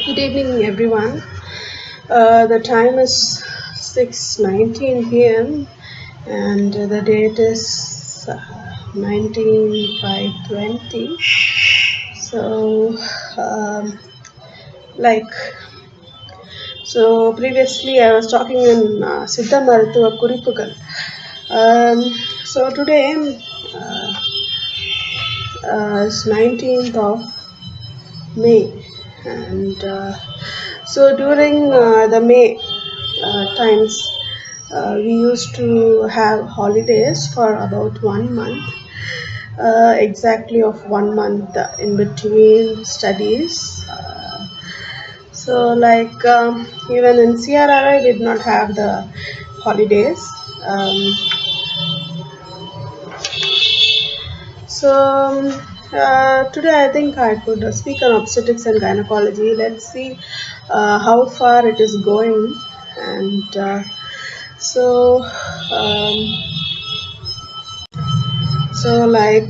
Good evening, everyone. The time is 6:19 p.m. and the date is 19/5/20. So, um, like, previously I was talking in Siddha Marutuva Kuripugal. So today uh, is 19th of May, and so during the May times, we used to have holidays for about 1 month, exactly of 1 month in between studies. Even in CRRI, we did not have the holidays. Um, Today I think I could speak on obstetrics and gynecology. Let's see how far it is going. And so, um, I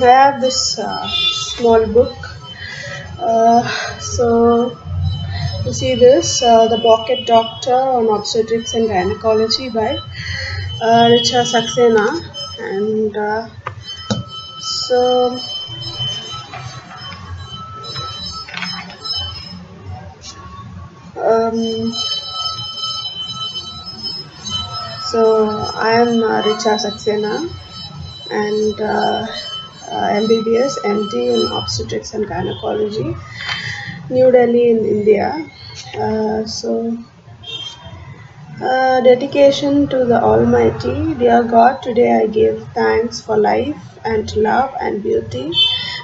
have this small book. Uh, so, you see this, The Pocket Doctor on Obstetrics and Gynecology by Richa Saxena. And so, um, I am Richa Saxena, and MBBS, MD in obstetrics and gynecology, New Delhi in India. Dedication to the Almighty. Dear God, today I give thanks for life and love and beauty.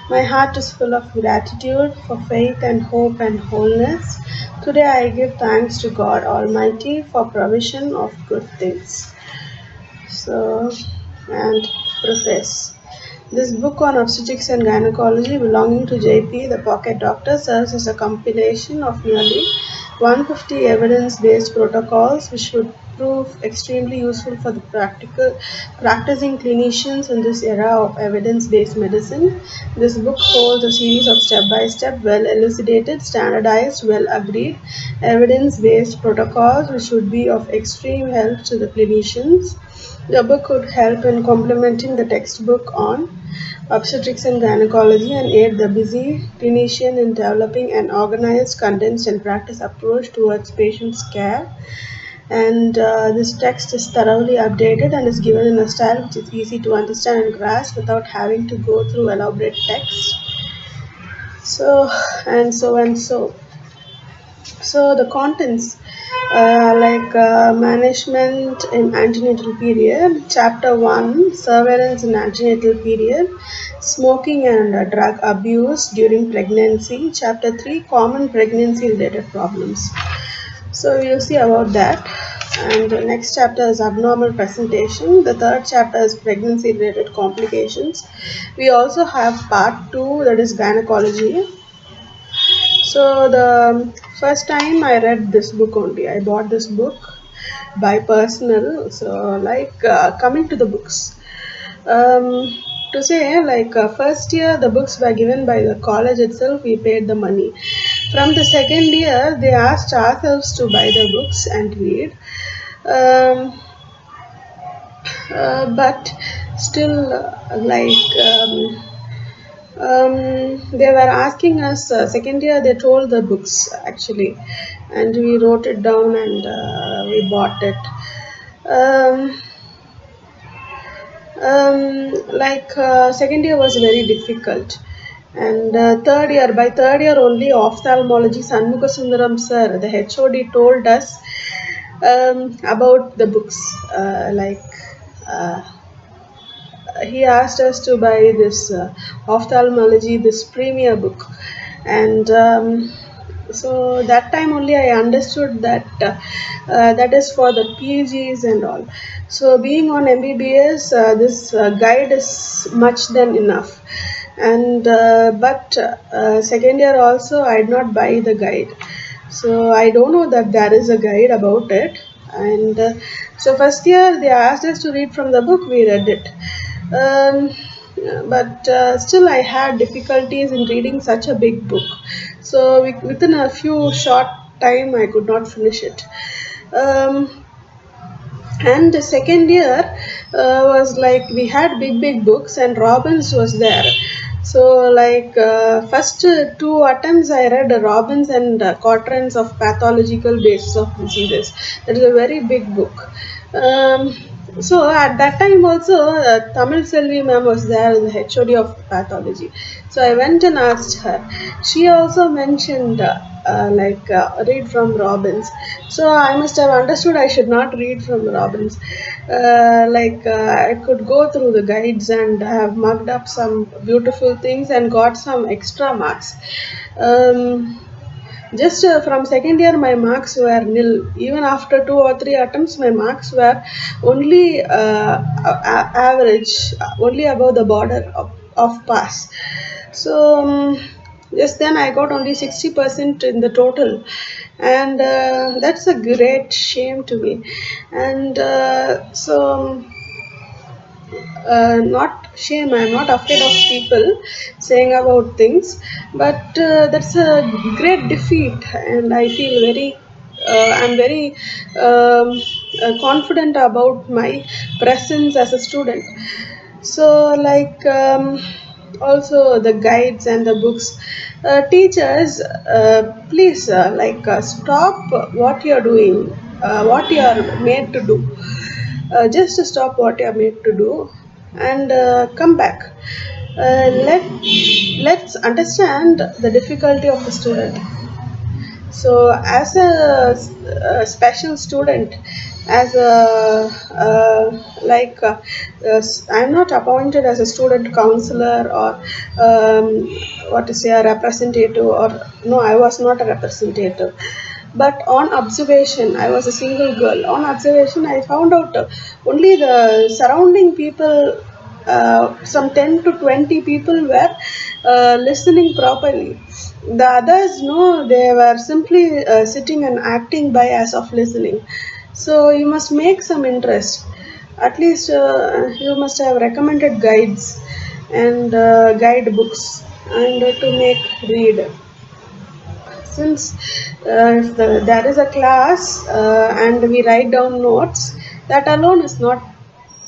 My heart is full of gratitude for faith and hope and wholeness. Today I give thanks to God Almighty for provision of good things. So, and preface. This book on obstetrics and gynecology belonging to JP, the Pocket Doctor, serves as a compilation of nearly 150 evidence-based protocols which should prove extremely useful for the practicing clinicians in this era of evidence-based medicine. This book holds a series of step-by-step, well-elucidated, standardized, well-agreed, evidence-based protocols which would be of extreme help to the clinicians. The book could help in complementing the textbook on obstetrics and gynecology and aid the busy clinician in developing an organized, condensed, and practice approach towards patients' care. And this text is thoroughly updated and is given in a style which is easy to understand and grasp without having to go through elaborate text. So, and so and so. So the contents, management in antenatal period, chapter 1, surveillance in antenatal period, smoking and drug abuse during pregnancy, chapter 3, common pregnancy related problems. So you'll see about that. And the next chapter is abnormal presentation. The third chapter is pregnancy related complications. We also have part 2, that is gynecology. So the first time I read this book only, I bought this book by personal. So coming to the books, um, to say first year the books were given by the college itself. We paid the money. From the second year, they asked ourselves to buy the books and read. Um, but still, they were asking us, second year they told the books actually, and we wrote it down and we bought it. um, Second year was very difficult, and third year only, ophthalmology, Sanmukha Sundaram sir, the HOD, told us about the books. Uh, he asked us to buy this ophthalmology, this premier book, and so that time only I understood that that is for the PGs and all. So being on MBBS, this guide is much than enough. And but second year also I did not buy the guide, so I don't know that there is a guide about it. And so first year they asked us to read from the book, we read it. um, but still I had difficulties in reading such a big book. So within a few short time I could not finish it. um, and the second year was like we had big books and Robbins was there. So like first two attempts I read Robbins and Quatrains of Pathological Basis of Diseases. That is a very big book. So at that time also Tamil Selvi ma'am was there, the HOD of pathology. So I went and asked her. She also mentioned read from Robbins. So I must have understood I should not read from Robbins. I could go through the guides and have mugged up some beautiful things and got some extra marks. Um, just from second year, my marks were nil. Even after two or three attempts, my marks were only average, only above the border of pass. So just then, I got only 60% in the total, and that's a great shame to me. And not shame, I'm not afraid of people saying about things, but that's a great defeat, and I feel very I'm very confident about my presence as a student. So also the guides and the books, teachers, please stop what you're doing, what you are made to do. Just to stop what you are made to do and come back. Let's understand the difficulty of the student. So as a special student, as a I'm not appointed as a student counselor or what to say, a representative, or no, I was not a representative. But on observation, I was a single girl. On observation, I found out only the surrounding people, some 10 to 20 people were listening properly. The others, no, they were simply sitting and acting by as of listening. So you must make some interest. At least you must have recommended guides and guide books and to make read. Since if there is a class and we write down notes, that alone is not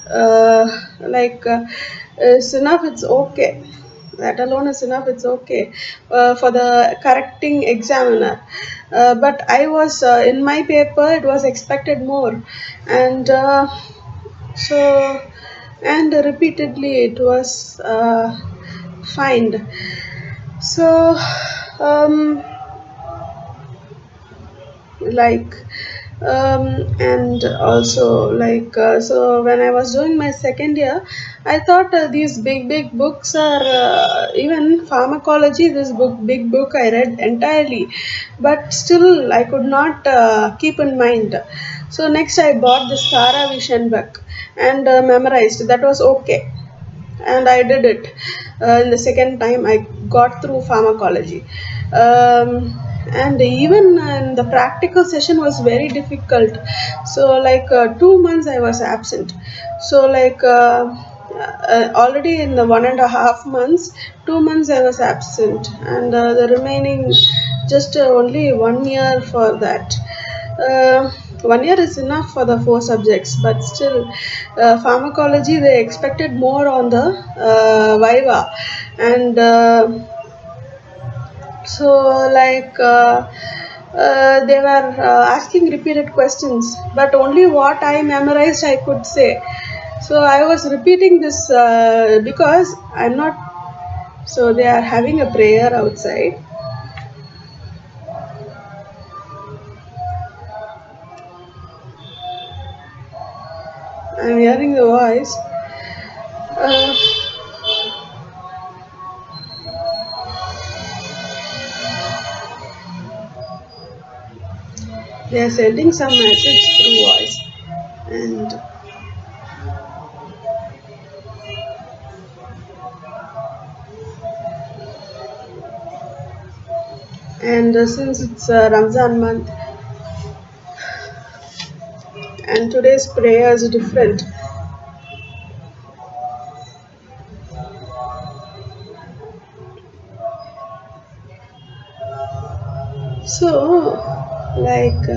uh, like is enough, it's okay. That alone is enough, it's okay for the correcting examiner. But I was in my paper it was expected more, and so and repeatedly it was fined. So um, like and also so when I was doing my second year, I thought these big books are even pharmacology, this big book I read entirely, but still I could not keep in mind. So next I bought this Tara Vision book and memorized. That was okay, and I did it. In the second time, I got through pharmacology. And even in the practical session was very difficult. So 2 months I was absent. So already in the 1.5 months, 2 months I was absent, and the remaining just only 1 year for that. 1 year is enough for the four subjects, but still, pharmacology they expected more on the viva, and so they were asking repeated questions, but only what I memorized I could say. So I was repeating this because I'm not. So they are having a prayer outside. I'm hearing the voice. Uh, they are sending some message through voice, and since it's Ramzan month and today's prayer is different. So, like,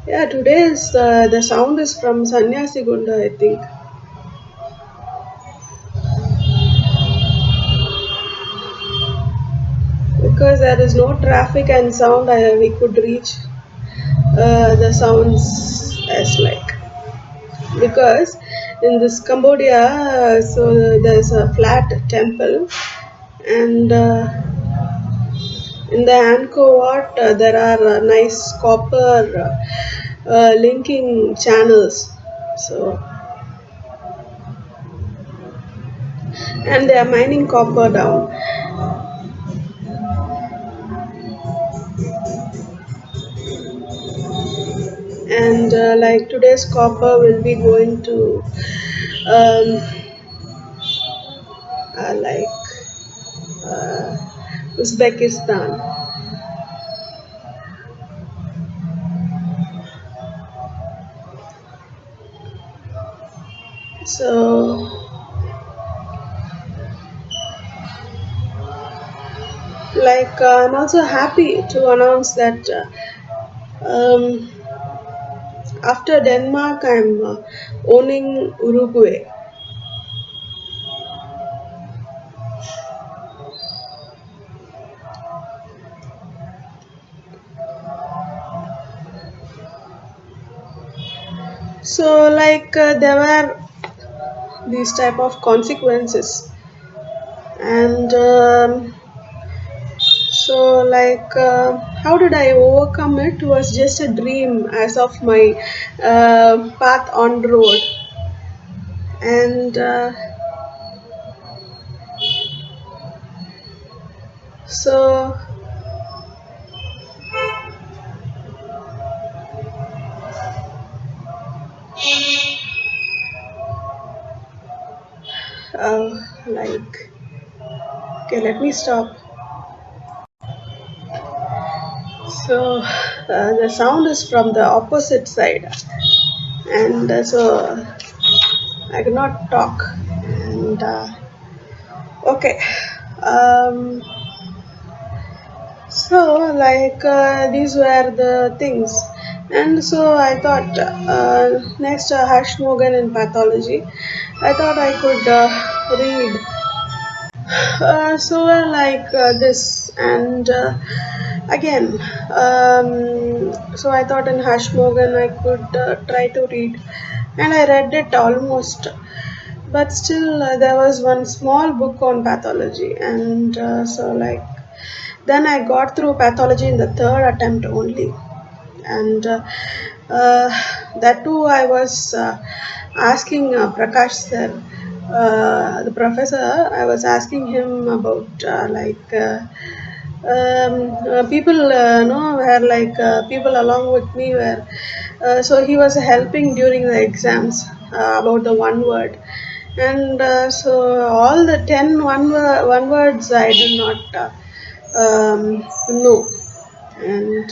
yeah, today is the sound is from Sanyasi Gunda, I think, because there is no traffic and sound. We could reach the sounds as like, because in this Cambodia, so there's a flat temple, and in the Angkor Wat there are nice copper linking channels. So, and they are mining copper down, and like today's copper will be going to um, like Uzbekistan. So, like, I'm also happy to announce that um, after Denmark, I'm owning Uruguay. So, like, there were these type of consequences, and so, like, how did I overcome it was just a dream as of my path on the road, and so, like, okay, let me stop. So, the sound is from the opposite side, and so I cannot talk. And okay, um, so like these were the things, and so I thought next Hashmogan in pathology. I thought I could read so like this, and again, so I thought in Hashmogan I could try to read, and I read it almost, but still there was one small book on pathology, and so like then I got through pathology in the third attempt only, and uh, that too I was asking Prakash sir, the professor. I was asking him about like people no were like people along with me were so he was helping during the exams about the one word, and so all the 10 one words I did not know, and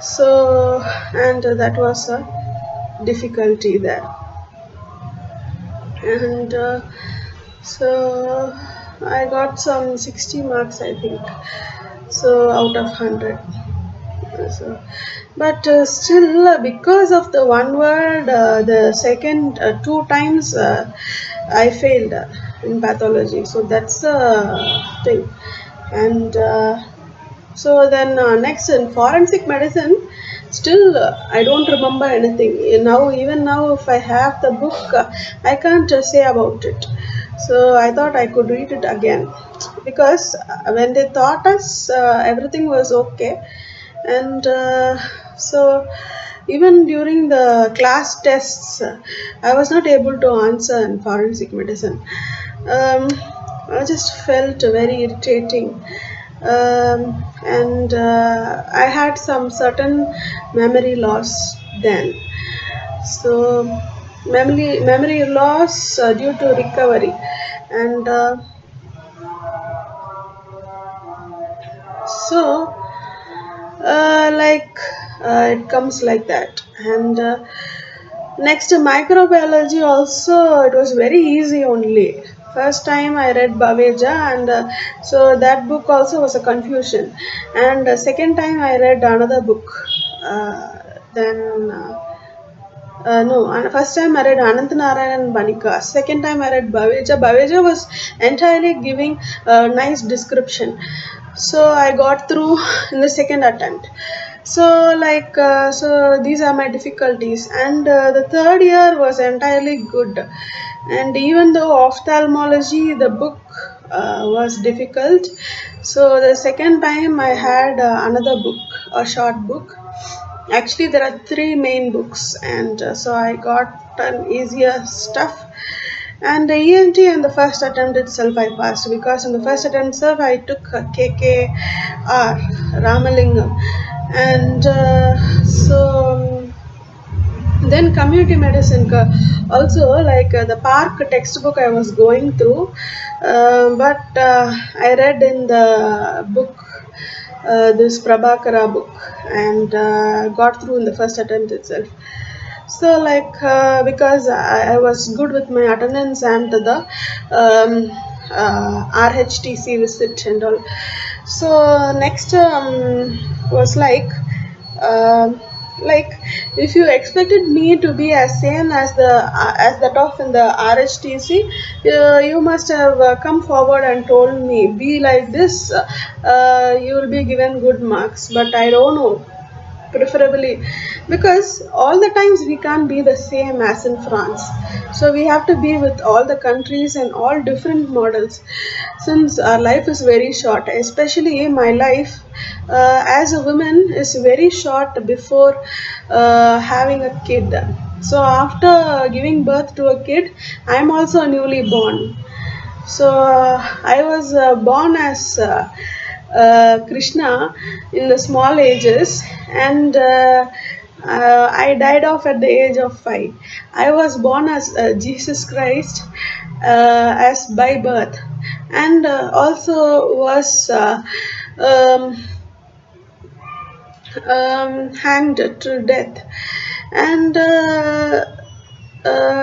so and that was a difficulty there, and so I got some 60 marks, I think, so out of 100. So, but still, because of the one word, the second two times I failed in pathology. So that's the thing, and so then next in forensic medicine, still I don't remember anything. Now, even now, if I have the book, I can't say about it. So I thought I could read it again, because when they taught us, everything was okay, and so even during the class tests, I was not able to answer in forensic medicine. um, I just felt very irritating, and I had some certain memory loss then, so memory loss due to recovery, and so like it comes like that, and next, microbiology also, it was very easy only. First time I read Baveja, and so that book also was a confusion. And second time I read another book. Then no, and first time I read Anant Narayan Banika. Second time I read Baveja. Baveja was entirely giving a nice description. So I got through in the second attempt. So so these are my difficulties. And the third year was entirely good. And even though ophthalmology, the book was difficult, so the second time I had another book, a short book. Actually, there are three main books, and so I got an easier stuff. And the ENT and the first attempt itself I passed, because in the first attempt itself I took KKR Ramalingam, and then community medicine also, the park textbook I was going through, but I read in the book, this Prabhakara book, and got through in the first attempt itself. So because I was good with my attendance and the RHTC visit and all. So next was um like if you expected me to be as same as that of in the RHTC, you must have come forward and told me be like this, you will be given good marks. But I don't know, preferably, because all the times we can't be the same as in France, so we have to be with all the countries and all different models, since our life is very short, especially my life as a woman is very short before having a kid. So after giving birth to a kid, I'm also newly born. So I was born as Krishna in the small ages, and I died off at the age of 5. I was born as Jesus Christ as by birth, and also was um, hanged to death, and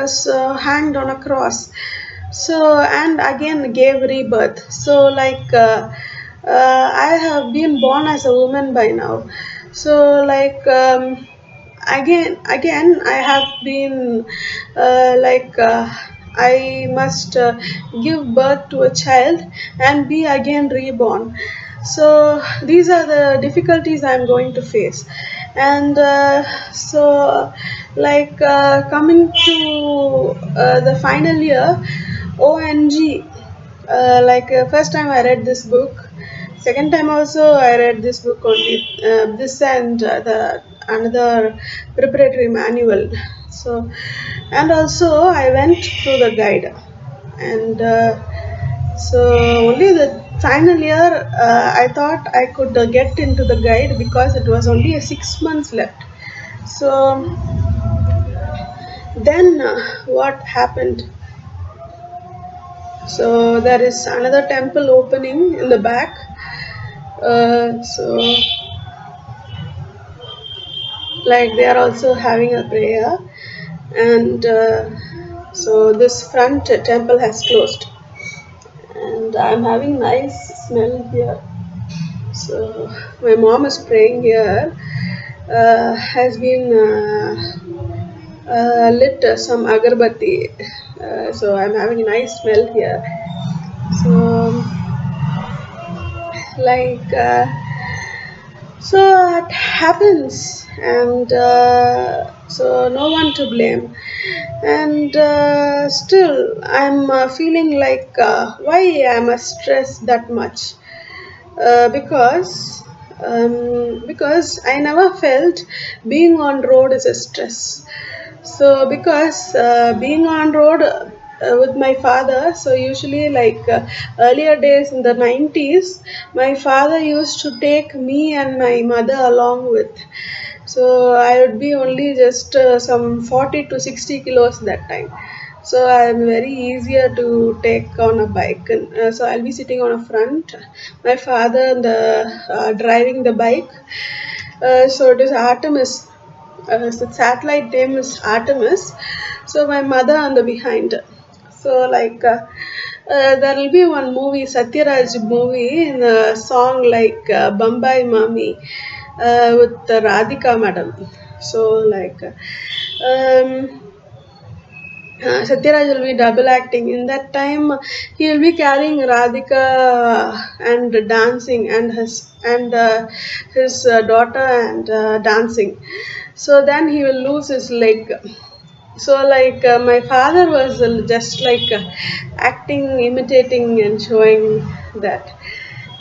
so hanged on a cross, so and again gave rebirth. So I have been born as a woman by now. So again I have been I must give birth to a child and be again reborn. So these are the difficulties I'm going to face. And coming to the final year, ONG, first time I read this book, second time also I read this book only, this and the another preparatory manual. So, and also I went through the guide, and so only the final year I thought I could get into the guide, because it was only a 6 months left. So then what happened, so there is another temple opening in the back. So they are also having a prayer, and so this front temple has closed, and I'm having nice smell here. So my mom is praying here, has been lit some agarbatti, so I'm having a nice smell here. So like so it happens, and so no one to blame. And still I'm feeling why am I stressed that much, because I never felt being on road is a stress. So because being on road with my father, so usually earlier days in the 90s, my father used to take me and my mother along with. So I would be only just some 40 to 60 kilos that time. So I'm very easier to take on a bike, and so I'll be sitting on a front, my father driving the bike. So it is Artemis. So satellite name is Artemis. So my mother on the behind. So There will be one movie, Satyaraj movie, in a song like Bombay Mami with Radhika Madam. So, like, um, Satyaraj will be double acting. In that time, he will be carrying Radhika and dancing, and his daughter and dancing. So then he will lose his leg. So like my father was just like acting, imitating, and showing that.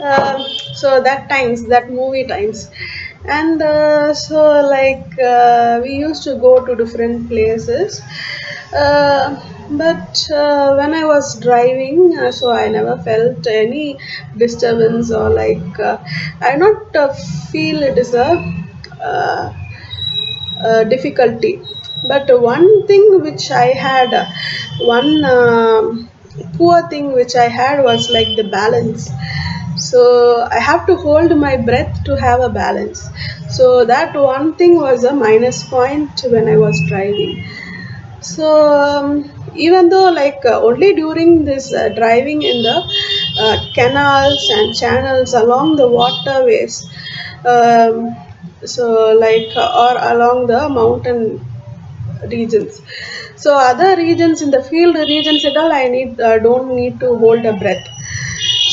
Um, so that times, that movie times, and so like we used to go to different places. But when I was driving, so I never felt any disturbance, or like I not feel it is a uh, difficulty. But one thing which I had, one poor thing which I had was like the balance. So I have to hold my breath to have a balance. So that one thing was a minus point when I was driving. So even though like only during this driving in the canals and channels along the waterways, um, so like or along the mountain regions. So other regions, in the field regions at all, I need don't need to hold a breath.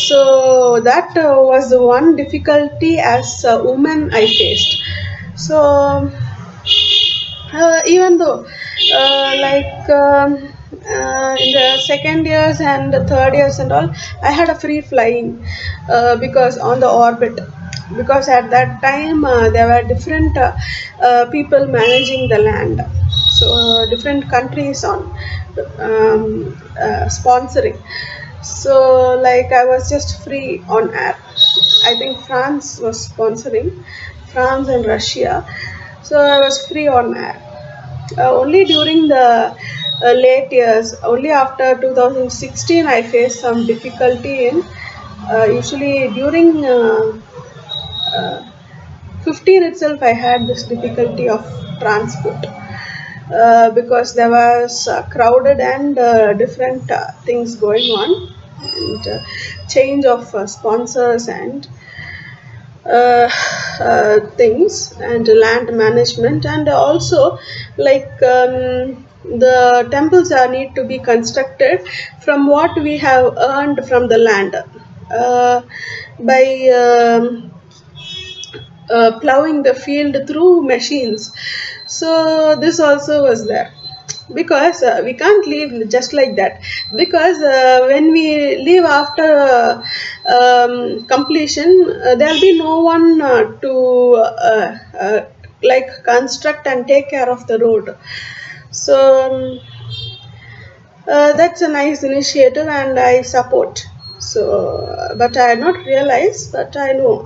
So that was the one difficulty as a woman I faced. So even though like in the second years and the third years and all, I had a free flying because on the orbit, because at that time there were different people managing the land. So different countries on sponsoring. So like I was just free on air. I think France was sponsoring, France and Russia. So I was free on air. Only during the late years, only after 2016, I faced some difficulty in. Usually during 15 itself, I had this difficulty of transport because there was crowded and different things going on, and change of sponsors and things, and land management, and also like the temples are need to be constructed from what we have earned from the land by plowing the field through machines. So this also was there, because we can't leave just like that, because when we leave after completion, there'll be no one to like construct and take care of the road. So that's a nice initiative and I support. So but I had not realized, but I know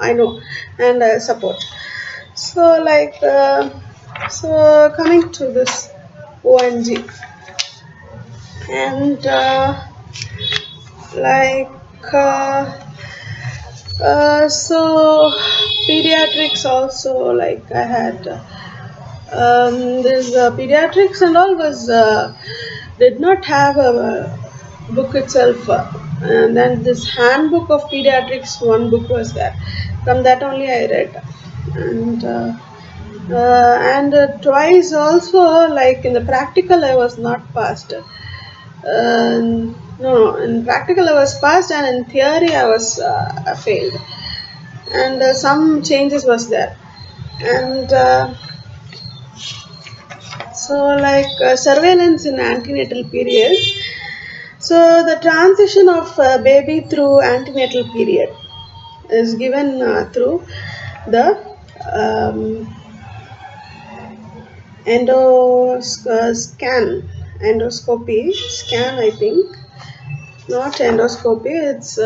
and I support. So like so coming to this ONG, and like uh, so pediatrics also, like I had this pediatrics and all was did not have a book itself, and then this handbook of pediatrics, one book was there. From that only I read, and twice also, like in the practical I was not passed. No, in practical I was passed, and in theory I was failed, and some changes was there, and so like surveillance in antenatal period. So the transition of baby through antenatal period is given through the um, endoscopy scan, I think. Not endoscopy, it's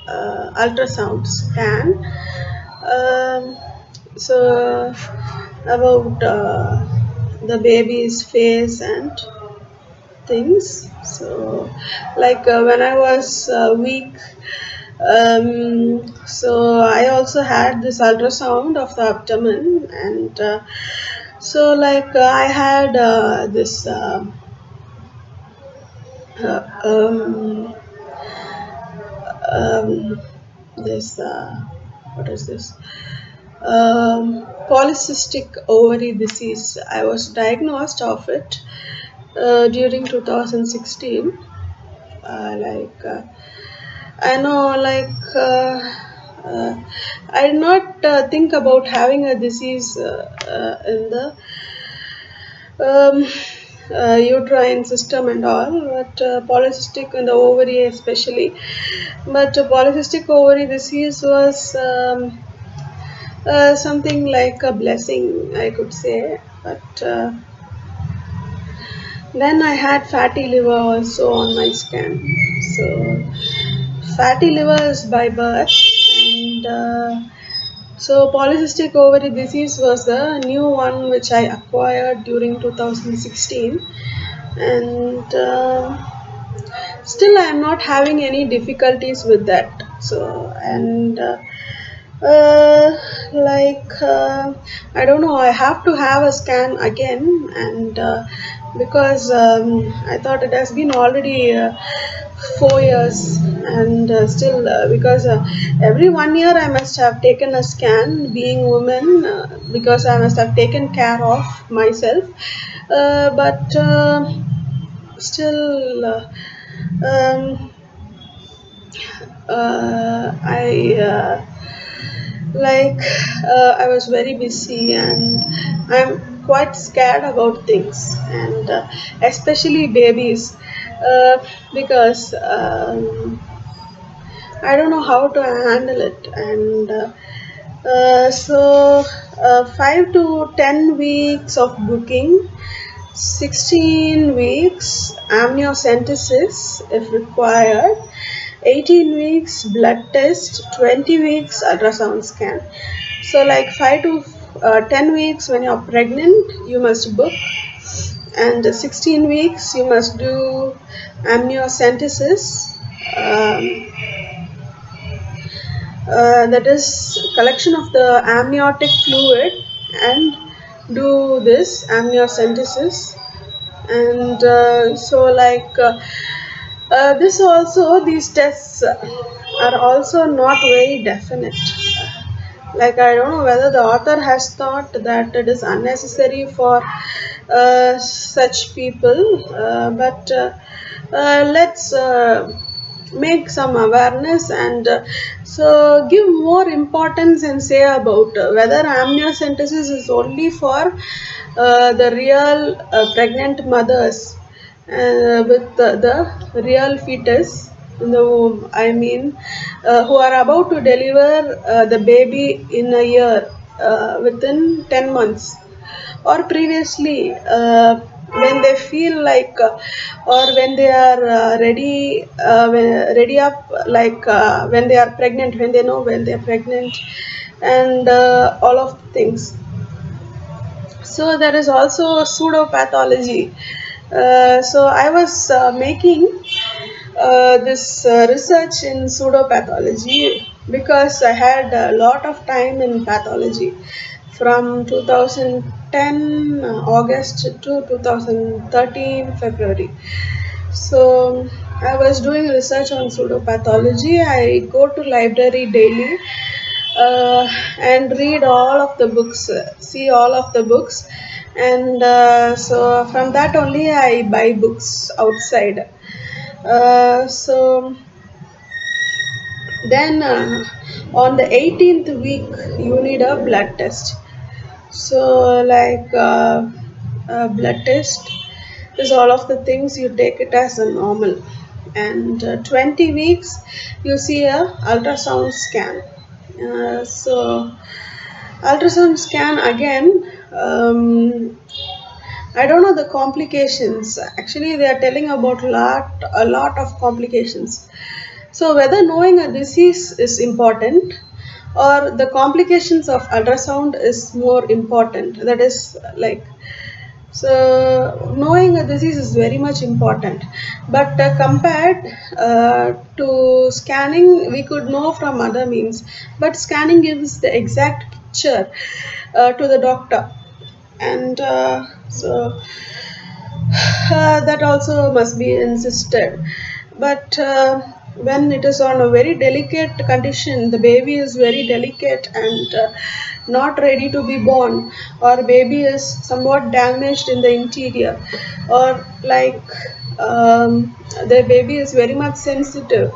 ultrasound scan. Um, so about the baby's face and things. So like when I was weak, so I also had this ultrasound of the abdomen, and so like I had this uh, um, um, this what is this? Polycystic ovary disease. I was diagnosed of it during 2016. I know, I did not think about having a disease in the um, uterine system and all, but polycystic in the ovary especially. But polycystic ovary disease was something like a blessing, I could say. But then I had fatty liver also on my scan. So fatty liver is by birth, and so polycystic ovary disease was the new one which I acquired during 2016, and still I am not having any difficulties with that. So and uh, I don't know. I have to have a scan again, and because I thought it has been already 4 years, and still because every 1 year I must have taken a scan. Being woman, because I must have taken care of myself, but still. Um, I like I was very busy, and I'm quite scared about things, and especially babies, because I don't know how to handle it, and so 5 to 10 weeks of booking, 16 weeks amniocentesis if required, 18 weeks blood test, 20 weeks ultrasound scan. So, like 5 to 10 weeks when you're pregnant, you must book, and 16 weeks you must do amniocentesis. Um, that is collection of the amniotic fluid, and do this amniocentesis, and this also, these tests are also not very definite. Like, I don't know whether the author has thought that it is unnecessary for such people, but let's make some awareness, and so give more importance and say about whether amniocentesis is only for the real pregnant mothers with the real fetus in the womb. I mean, who are about to deliver the baby in a year, within 10 months, or previously, when they feel like, or when they are ready up, when they are pregnant, when they know when they are pregnant, and all of the things. So there is also pseudopathology. So I was making this research in pseudopathology because I had a lot of time in pathology from 2010 August to 2013 February. So I was doing research on pseudopathology. I go to library daily, and read all of the books, see all of the books, and so from that only I buy books outside. So then on the 18th week you need a blood test. So blood test is all of the things you take it as a normal, and 20 weeks you see a ultrasound scan. So ultrasound scan again, I don't know the complications. Actually, they are telling about a lot of complications. So whether knowing a disease is important, or the complications of ultrasound is more important. That is like, so knowing a disease is very much important, but compared to scanning, we could know from other means. But scanning gives the exact picture to the doctor, and so That also must be insisted. But when it is on a very delicate condition, the baby is very delicate and not ready to be born, or baby is somewhat damaged in the interior, or like the baby is very much sensitive,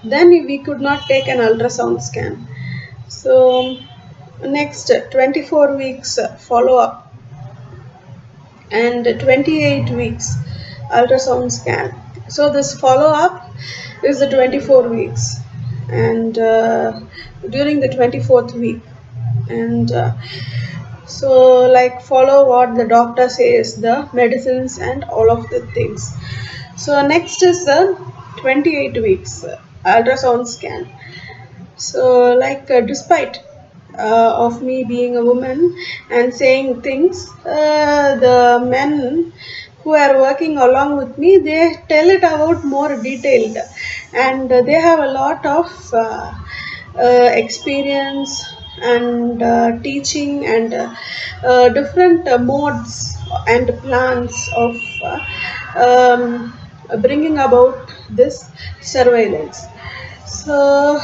then we could not take an ultrasound scan. So next 24 weeks follow up and 28 weeks ultrasound scan. So this follow up is the 24 weeks, and during the 24th week, and so like follow what the doctor says, the medicines and all of the things. So next is the 28 weeks ultrasound scan. So, like, despite of me being a woman and saying things, the men who are working along with me, they tell it out more detailed, and they have a lot of experience and teaching and different modes and plans of bringing about this surveillance. So,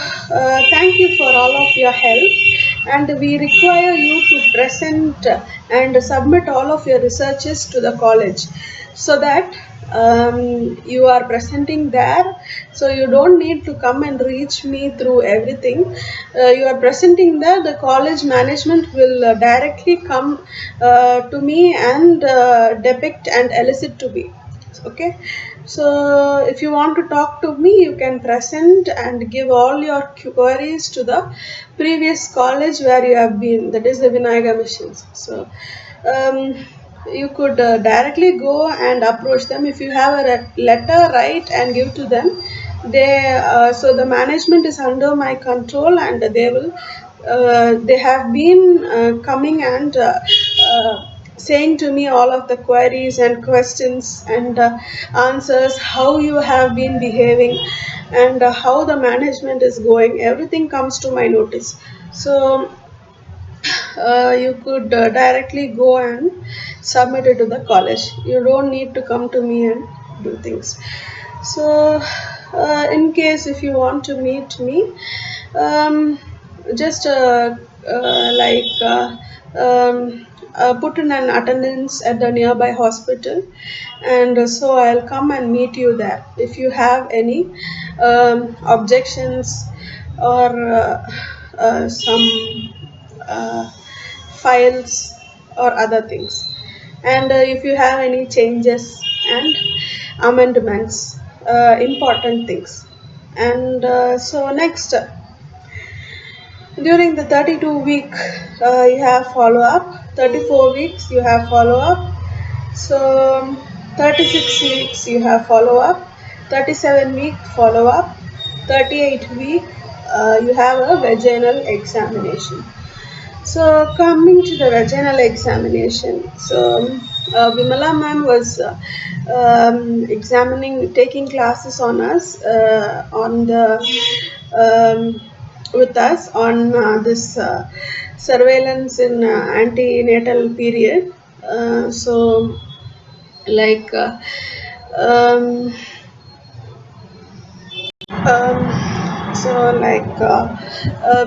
thank you for all of your help, and we require you to present and submit all of your researches to the college so that you are presenting there. So, you don't need to come and reach me through everything. You are presenting there, the college management will directly come to me and depict and elicit to me. Okay, so if you want to talk to me, you can present and give all your queries to the previous college where you have been, that is the Vinayaga missions. So um, you could directly go and approach them. If you have a letter, write and give to them. They so the management is under my control, and they have been coming and saying to me all of the queries and questions and answers, how you have been behaving, and how the management is going. Everything comes to my notice. So you could directly go and submit it to the college. You don't need to come to me and do things. So in case if you want to meet me, um, just put in an attendance at the nearby hospital, and so I'll come and meet you there. If you have any objections or some uh, files or other things, and if you have any changes and amendments, important things. And so next, during the 32 week you have follow up, 34 weeks you have follow up, so 36 weeks you have follow up, 37-week follow up, 38-week you have a vaginal examination. So coming to the vaginal examination, so Vimala ma'am was examining, taking classes on us, on the with us on this surveillance in antenatal period. So like um,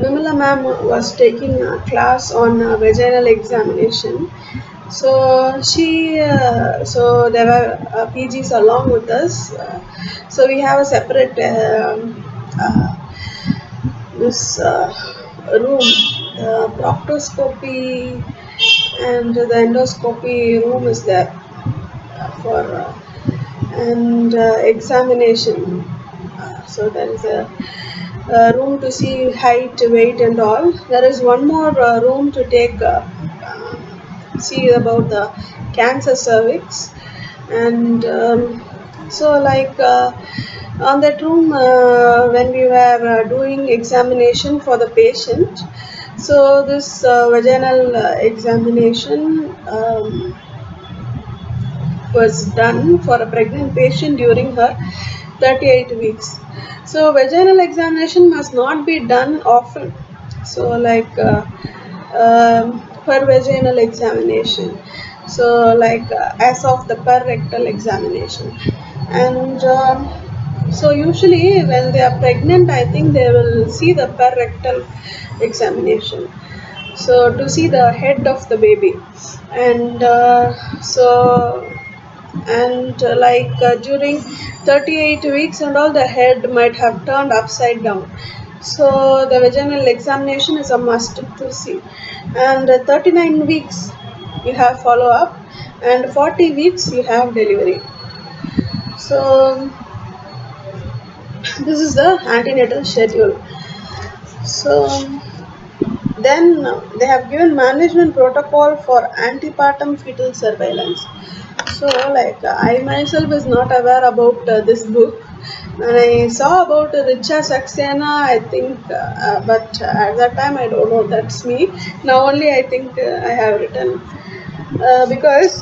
Vimala ma'am was taking a class on vaginal examination. So so there were PGs along with us. So we have a separate this room, proctoscopy and the endoscopy room is there for and examination. So there is a room to see height, weight, and all. There is one more room to take see about the cancer cervix, and so like on that room when we were doing examination for the patient. So this vaginal examination was done for a pregnant patient during her 38 weeks. So vaginal examination must not be done often. So like per vaginal examination. So like as of the per rectal examination. And so usually when they are pregnant, I think they will see the per rectal examination, so to see the head of the baby. And during 38 weeks and all, the head might have turned upside down, so the vaginal examination is a must to see. And 39 weeks you have follow up, and 40 weeks you have delivery. So this is the antenatal schedule. So then they have given management protocol for antepartum fetal surveillance. So like I myself is not aware about this book. When I saw about Richa Saxena, I think, but at that time I don't know. That's me. Now only I think I have written, because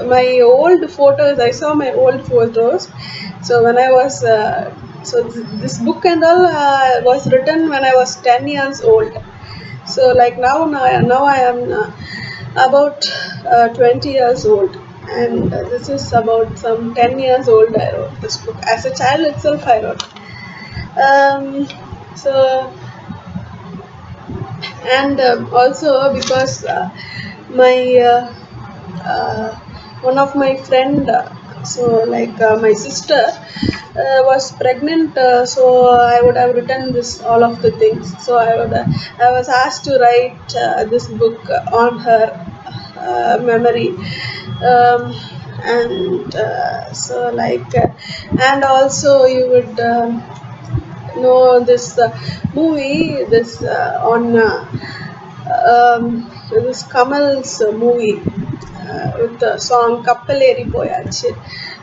my old photos. I saw my old photos. So when I was this book and all was written when I was 10 years old. So like now I am about 20 years old, and this is about some 10 years old. I wrote this book. As a child itself I wrote. Um, so and also because my uh, one of my friend, so like my sister was pregnant, so I would have written this all of the things. So I was asked to write this book on her memory. um, and so like and also you would know this movie, this on this Kamal's movie with the song Kappaleri Poyachi.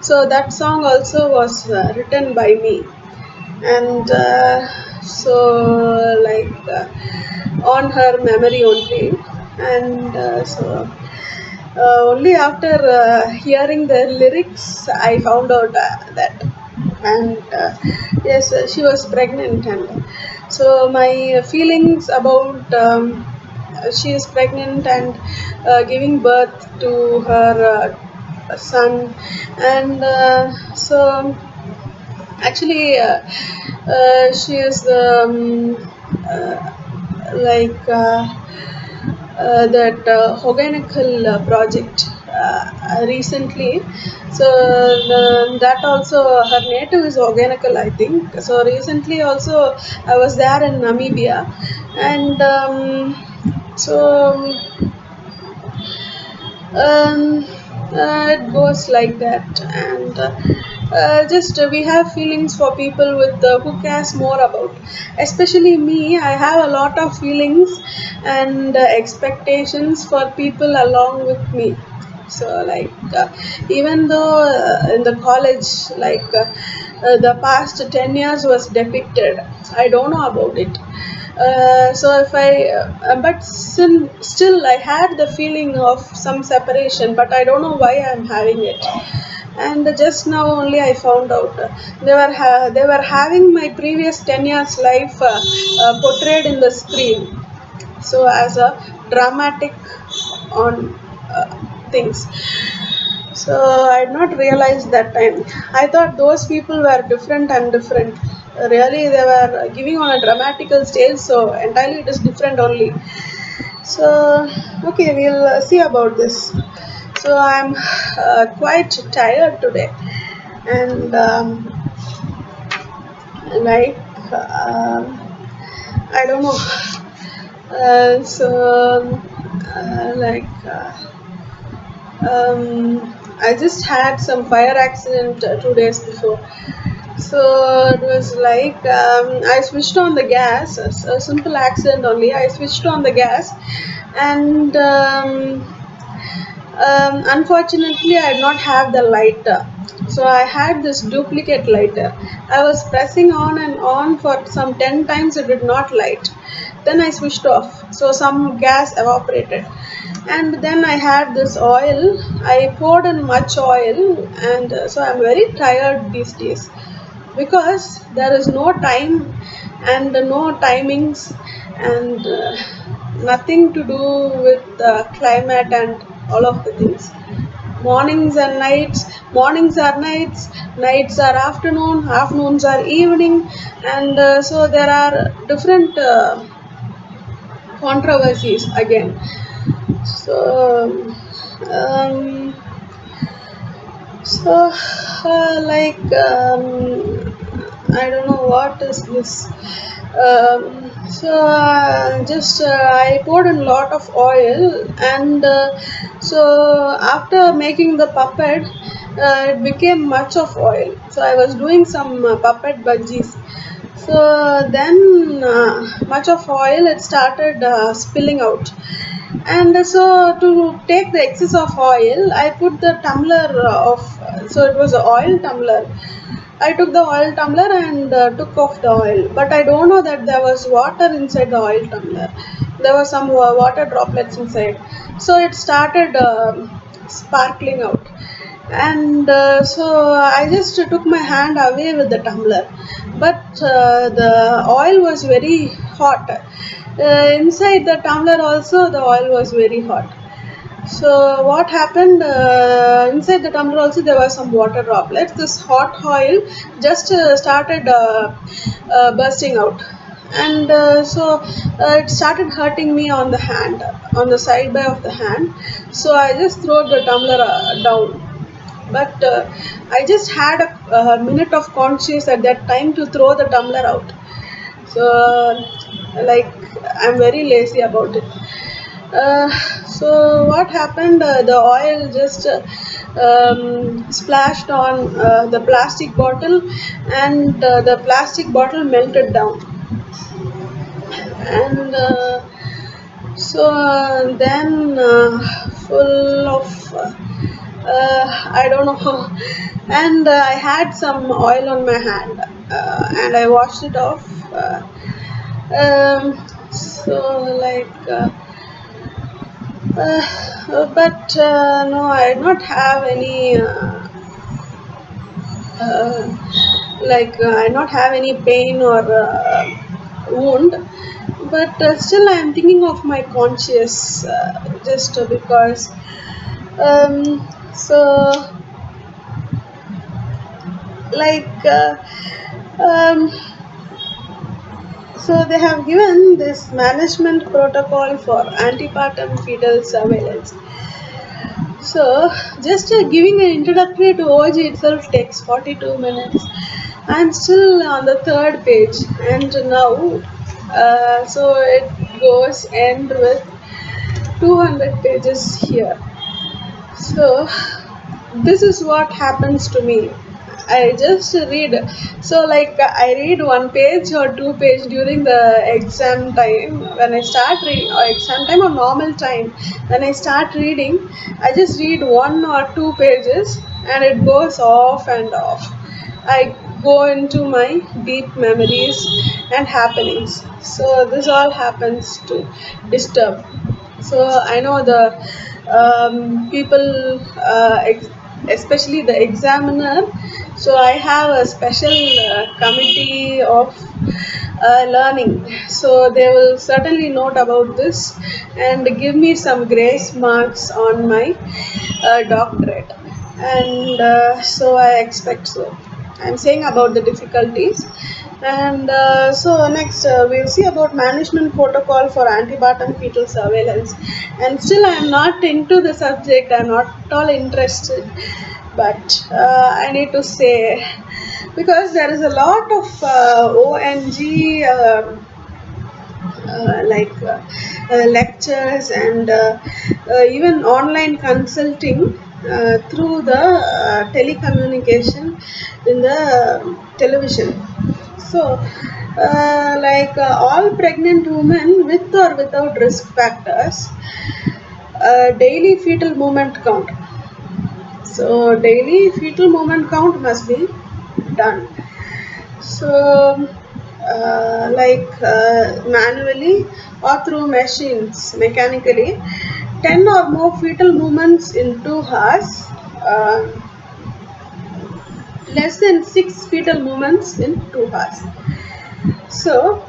So that song also was written by me. And so like on her memory only. And only after hearing the lyrics I found out that. And yes, she was pregnant. And so my feelings about she is pregnant and giving birth to her son. And so actually she is like that Hoganikal project recently. So that also, her native is Hoganikal, I think. So recently also I was there in Namibia. And so um, it goes like that. And just we have feelings for people with who cares more about, especially me. I have a lot of feelings and expectations for people along with me. So like even though in the college, like the past 10 years was depicted, I don't know about it. So if I but still I had the feeling of some separation, but I don't know why I'm having it. And just now only I found out they were having my previous 10 years life portrayed in the screen, so as a dramatic on things. So I had not realized that time. I thought those people were different and different. Really, they were giving on a dramatical stage, so entirely it is different only. So, okay, we'll see about this. So, I'm quite tired today, and like, I don't know. So, like, I just had some fire accident 2 days before. So it was like I switched on the gas, a simple accident only. I switched on the gas, and unfortunately, I did not have the lighter. So I had this duplicate lighter. I was pressing on and on for some 10 times, it did not light. Then I switched off. So some gas evaporated. And then I had this oil. I poured in much oil, and so I'm very tired these days because there is no time and no timings. And nothing to do with the climate and all of the things. Mornings and nights, mornings are nights, nights are afternoon, afternoons are evening, and so there are different controversies again. So um, so like I don't know what is this. Just I poured in a lot of oil, and so after making the puppet, it became much of oil. So I was doing some puppet budgies. So then much of oil it started spilling out, and so to take the excess of oil I put the tumbler of, so it was an oil tumbler. I took the oil tumbler and took off the oil, but I don't know that there was water inside the oil tumbler. There was some water droplets inside, so it started sparkling out. And so I just took my hand away with the tumbler, but the oil was very hot. Inside the tumbler also the oil was very hot. So what happened, inside the tumbler also there were some water droplets. This hot oil just started bursting out, and it started hurting me on the hand, on the side by of the hand. So I just threw the tumbler down, but I just had a minute of conscience at that time to throw the tumbler out. So like, I'm very lazy about it. uh, so what happened, the oil just splashed on the plastic bottle, and the plastic bottle melted down. And then full of I don't know. And I had some oil on my hand, and I washed it off. So like but no, I did not have any I not have any pain or wound, but still I am thinking of my conscious, just because so like um, so they have given this management protocol for antepartum fetal surveillance. So, just giving an introductory to OG itself takes 42 minutes. I'm still on the third page, and now, so it goes end with 200 pages here. So, this is what happens to me. I just read, so like I read one page or two page during the exam time. When I start reading, or exam time or normal time, when I start reading, I just read one or two pages, and it goes off and off. I go into my deep memories and happenings. So this all happens to disturb. So I know the people, especially the examiner. So I have a special committee of learning. So they will certainly note about this and give me some grace marks on my doctorate. And so I expect so. I'm saying about the difficulties. And so next we'll see about management protocol for antepartum fetal surveillance. And still I'm not into the subject, I'm not at all interested, but I need to say, because there is a lot of ONG lectures, and even online consulting through the telecommunication in the television. So all pregnant women with or without risk factors, daily fetal movement count. So daily fetal movement count must be done. So manually or through machines mechanically, 10 or more fetal movements in 2 hours, uh, less than 6 fetal movements in 2 hours. So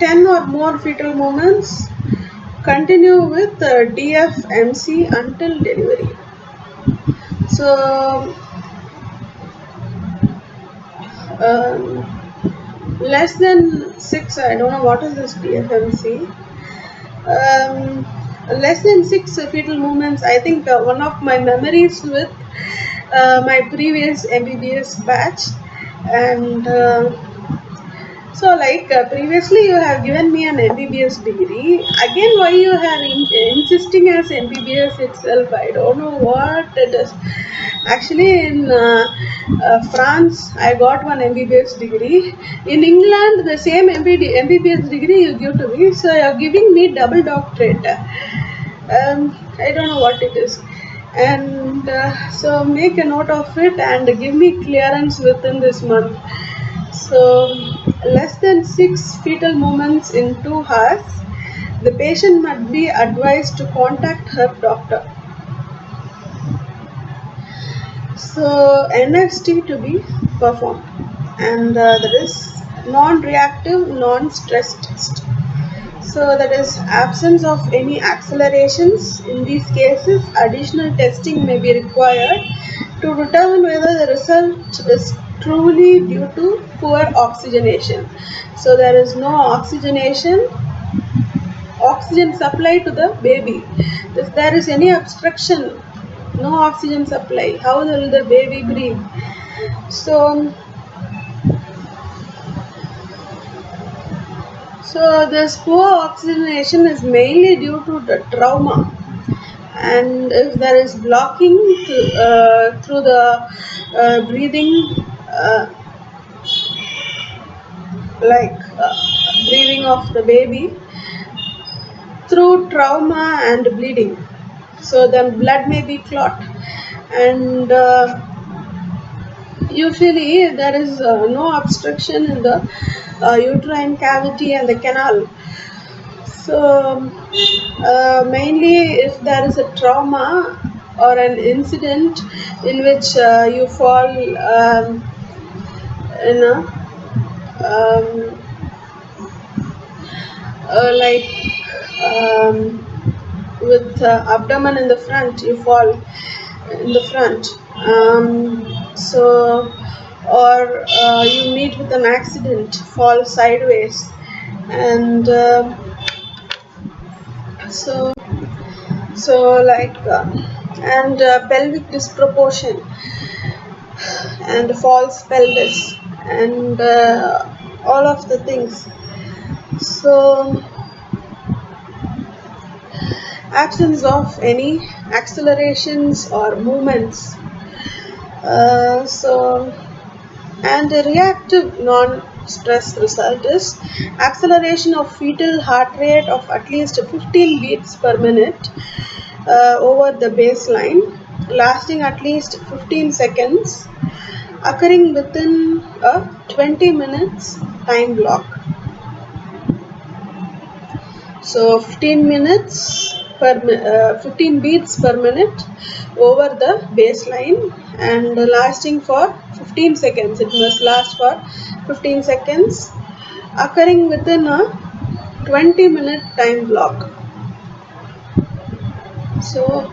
10 or more fetal movements. Continue with DFMC until delivery. So, um, less than 6, I don't know what is this DFMC. Um, Less than 6 fetal movements. I think one of my memories with my previous MBBS batch, and so, like previously, you have given me an MBBS degree. Again, why you are insisting as MBBS itself? I don't know what it is. Actually, in France, I got one MBBS degree. In England, the same MBBS degree you give to me. So, you are giving me double doctorate. I don't know what it is. And so, make a note of it and give me clearance within this month. So, less than 6 fetal movements in 2 hours, the patient must be advised to contact her doctor. So, NST to be performed, and there is non-reactive, non-stress test. So, that is absence of any accelerations. In these cases, additional testing may be required to determine whether the result is truly due to poor oxygenation. So, there is no oxygen supply to the baby. If there is any obstruction, no oxygen supply, how will the baby breathe? So, this poor oxygenation is mainly due to the trauma, and if there is blocking through the breathing, uh, like breathing of the baby through trauma and bleeding, so then blood may be clot, and usually there is no obstruction in the uterine cavity and the canal. So, mainly if there is a trauma or an incident in which you fall, you know, um, like um, with abdomen in the front, you fall in the front. So, or you meet with an accident, fall sideways, and so like and pelvic disproportion and false pelvis and all of the things. So, absence of any accelerations or movements. So, and a reactive non-stress result is acceleration of fetal heart rate of at least 15 beats per minute over the baseline, lasting at least 15 seconds, occurring within a 20 minutes time block. So 15 minutes 15 beats per minute over the baseline and lasting for 15 seconds. It must last for 15 seconds, occurring within a 20-minute time block. So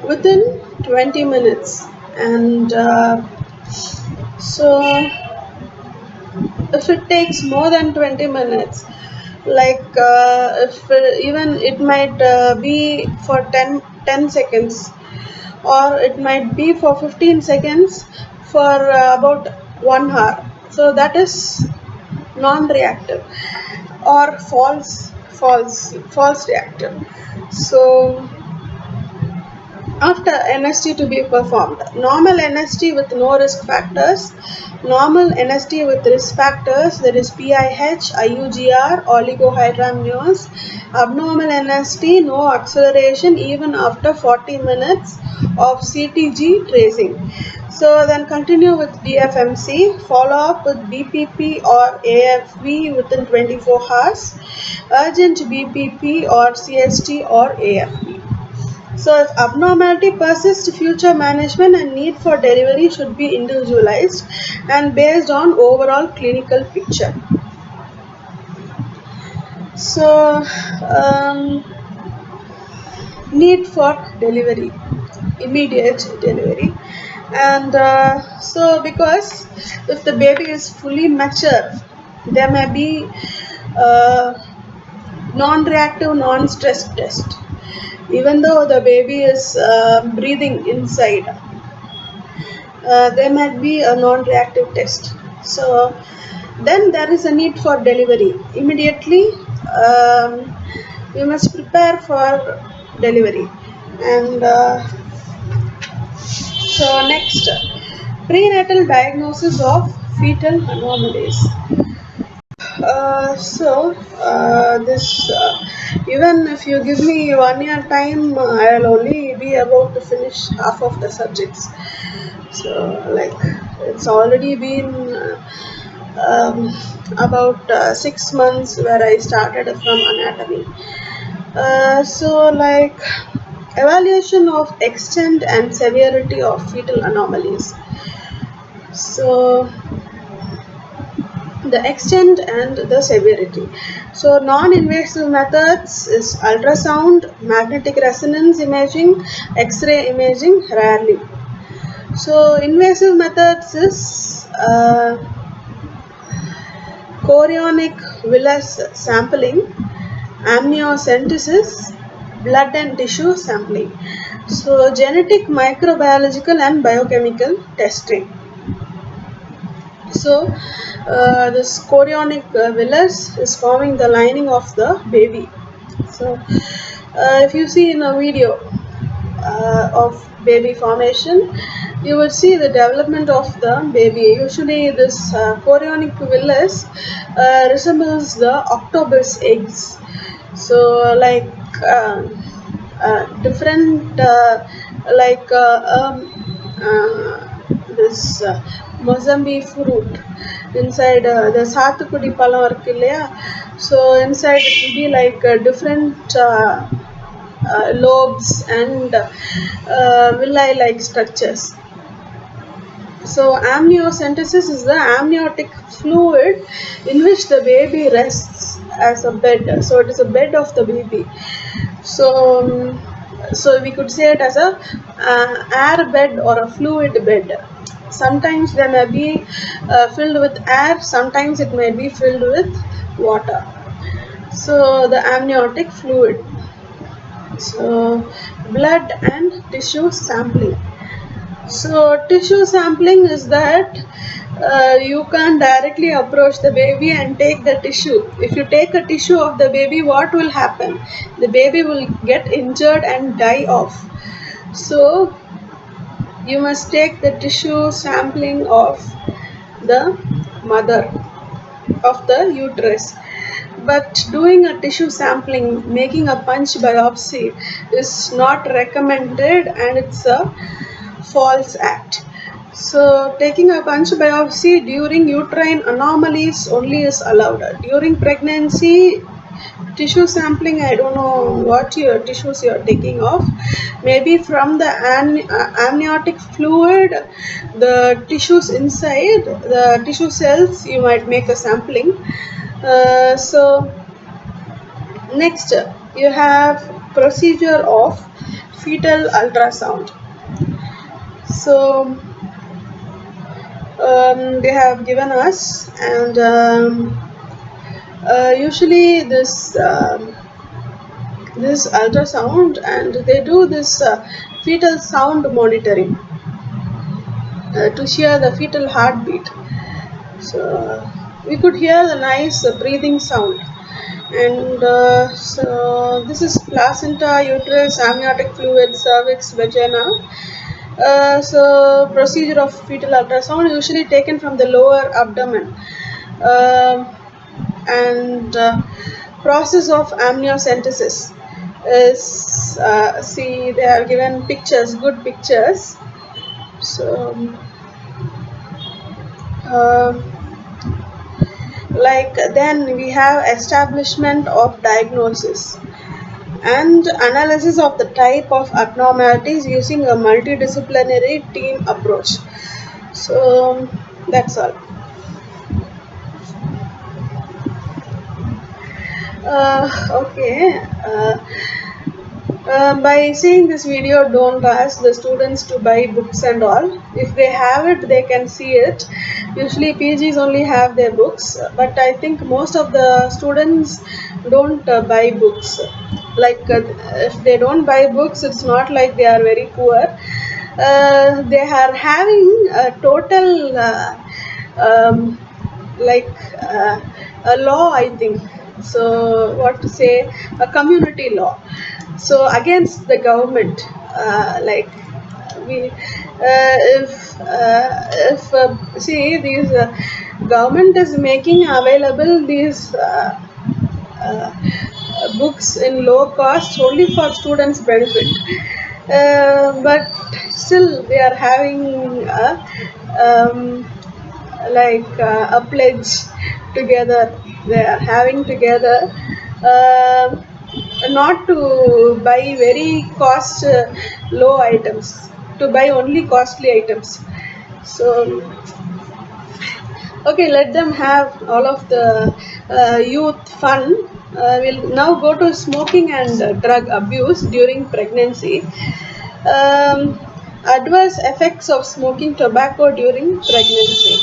within 20 minutes, and so if it takes more than 20 minutes, like if even it might be for 10 seconds, or it might be for 15 seconds for about 1 hour, so that is non-reactive or false reactive. So after NST to be performed, normal NST with no risk factors, normal NST with risk factors, that is PIH, IUGR, oligohydramnios, abnormal NST, no acceleration even after 40 minutes of CTG tracing. So then continue with DFMC, follow up with BPP or AFB within 24 hours, urgent BPP or CST or AFB. So, if abnormality persists, future management and need for delivery should be individualized and based on overall clinical picture. So, um, need for delivery, immediate delivery. And so because if the baby is fully mature, there may be uh, non-reactive non-stress test. Even though the baby is breathing inside, there might be a non-reactive test. So then there is a need for delivery immediately. um, we must prepare for delivery. And so next, prenatal diagnosis of fetal anomalies. This even if you give me 1 year time, I'll only be about to finish half of the subjects. So like it's already been about 6 months where I started from anatomy. Like evaluation of extent and severity of fetal anomalies. So the extent and the severity. So non-invasive methods is ultrasound, magnetic resonance imaging, X-ray imaging rarely. So invasive methods is chorionic villus sampling, amniocentesis, blood and tissue sampling. So genetic, microbiological and biochemical testing. So this chorionic villus is forming the lining of the baby. So if you see in a video of baby formation, you will see the development of the baby. Usually this chorionic villus resembles the octopus eggs. So like different this Mozambique fruit inside the Sathukudi palam irukku illaya. So inside it will be like different lobes and villi like structures. So amniocentesis is the amniotic fluid in which the baby rests as a bed. So it is a bed of the baby. So so we could say it as a air bed or a fluid bed. Sometimes they may be filled with air, sometimes it may be filled with water. So the amniotic fluid. So blood and tissue sampling. So tissue sampling is that you can't directly approach the baby and take the tissue. If you take a tissue of the baby, what will happen? The baby will get injured and die off. So you must take the tissue sampling of the mother of the uterus. But doing a tissue sampling, making a punch biopsy is not recommended and it's a false act. So taking a punch biopsy during uterine anomalies only is allowed. During pregnancy, tissue sampling, I don't know what your tissues you are taking off. Maybe from the amniotic fluid, the tissues inside, the tissue cells, you might make a sampling. So next, you have procedure of fetal ultrasound. So they have given us, and usually this ultrasound, and they do this fetal sound monitoring to hear the fetal heartbeat. So we could hear the nice breathing sound. And so this is placenta, uterus, amniotic fluid, cervix, vagina. So procedure of fetal ultrasound usually taken from the lower abdomen. And process of amniocentesis is see they have given pictures, good pictures. So uh, like then we have establishment of diagnosis and analysis of the type of abnormalities using a multidisciplinary team approach. So that's all. Okay. By seeing this video, don't ask the students to buy books and all. If they have it, they can see it. Usually, PGs only have their books, but I think most of the students don't buy books. Like, if they don't buy books, it's not like they are very poor. They are having a total um, like a law, I think. So what to say, a community law, so against the government, like we if see these government is making available these uh, books in low cost only for students benefit, but still they are having a pledge together. They are having together, uh, not to buy very cost low items, to buy only costly items. So okay, let them have all of the youth fun. We'll now go to smoking and drug abuse during pregnancy. um, Adverse effects of smoking tobacco during pregnancy: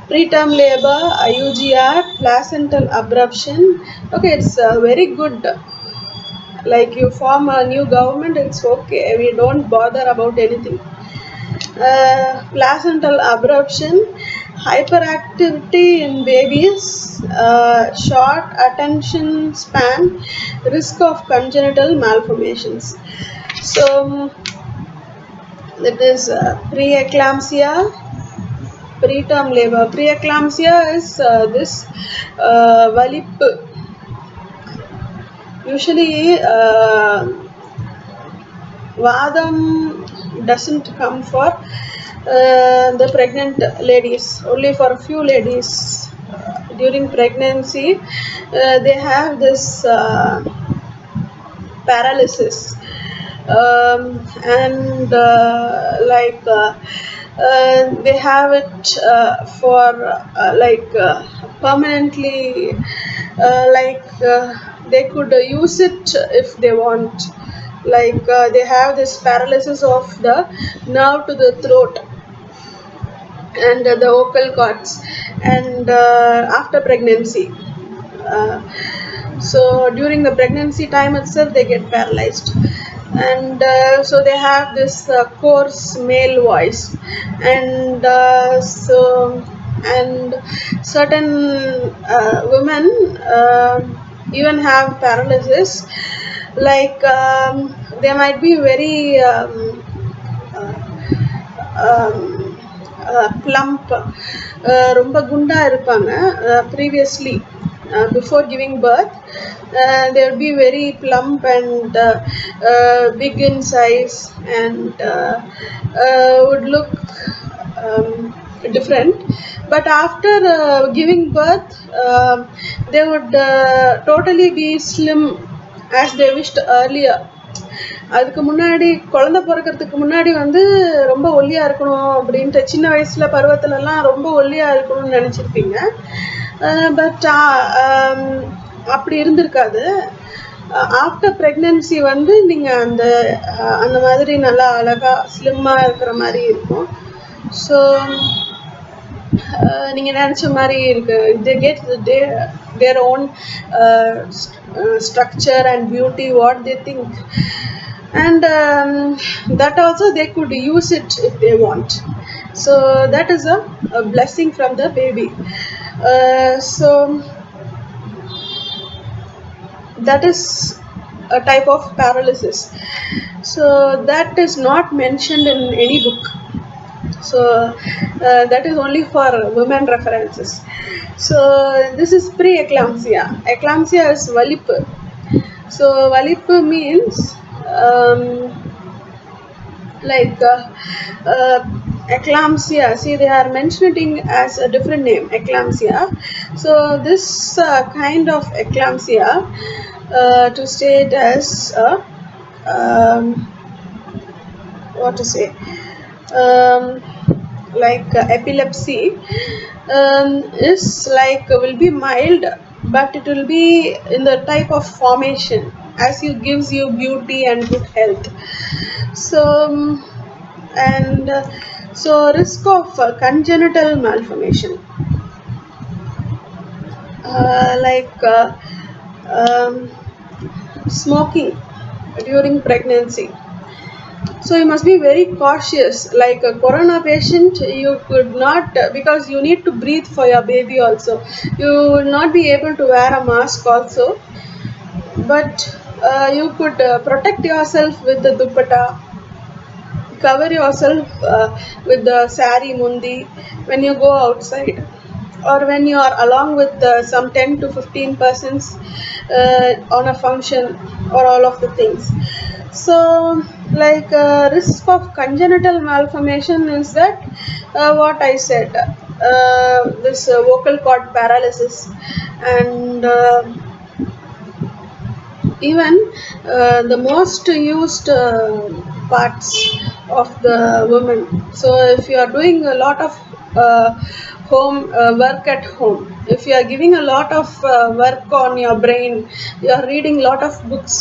preterm labor, IUGR, placental abruption. Okay, it's very good. Like, you form a new government, it's okay. We don't bother about anything. Placental abruption, hyperactivity in babies, short attention span, risk of congenital malformations. So that is preeclampsia, preterm labor. Preeclampsia is this valip. Usually, Vadam doesn't come for the pregnant ladies, only for a few ladies. During pregnancy, they have this paralysis, and they have it for permanently, they could use it if they want. They have this paralysis of the nerve to the throat and the vocal cords, and after pregnancy, uh, so during the pregnancy time itself they get paralyzed, and so they have this coarse male voice, and and certain women even have paralysis. They might be very um, plump, ரொம்ப குண்டா இருப்பாங்க. Previously, before giving birth, they would be very plump and big in size, and would look um, different. But after giving birth, they would totally be slim as they wished earlier. அதுக்கு முன்னாடி குழந்தை பிறக்கிறதுக்கு முன்னாடி வந்து ரொம்ப ஒல்லியா இருக்கணும் அப்படின்ட்டு சின்ன வயசுல பருவத்துலலாம் ரொம்ப ஒல்லியா இருக்கணும்னு நினச்சிருப்பீங்க. பட் அப்படி இருந்திருக்காது. ஆஃப்டர் ப்ரெக்னென்சி வந்து நீங்கள் அந்த மாதிரி நல்லா அழகாக ஸ்லிம்மாக இருக்கிற மாதிரி இருக்கும். ஸோ நீங்கள் நினச்ச மாதிரி இருக்கு. they get their own structure and beauty what they think, and that also they could use it if they want. So that is a blessing from the baby. So that is a type of paralysis, so that is not mentioned in any book. So that is only for women references. So this is pre-eclampsia. Eclampsia is valip. So valip means eclampsia. See, they are mentioning as a different name, eclampsia. So this kind of eclampsia, to state as what to say, epilepsy, is will be mild but it will be in the type of formation as you gives you beauty and good health. So and so risk of congenital malformation, like um, smoking during pregnancy. So you must be very cautious. Like a corona patient, you could not, because you need to breathe for your baby also. You will not be able to wear a mask also, but you could protect yourself with the dupatta, cover yourself with the sari mundi when you go outside, or when you are along with some 10 to 15 persons on a function, or all of the things. So like risk of congenital malformation is that what I said, this vocal cord paralysis, and even the most used parts of the woman. So if you are doing a lot of uh, home work at home, if you are giving a lot of work on your brain, you are reading a lot of books,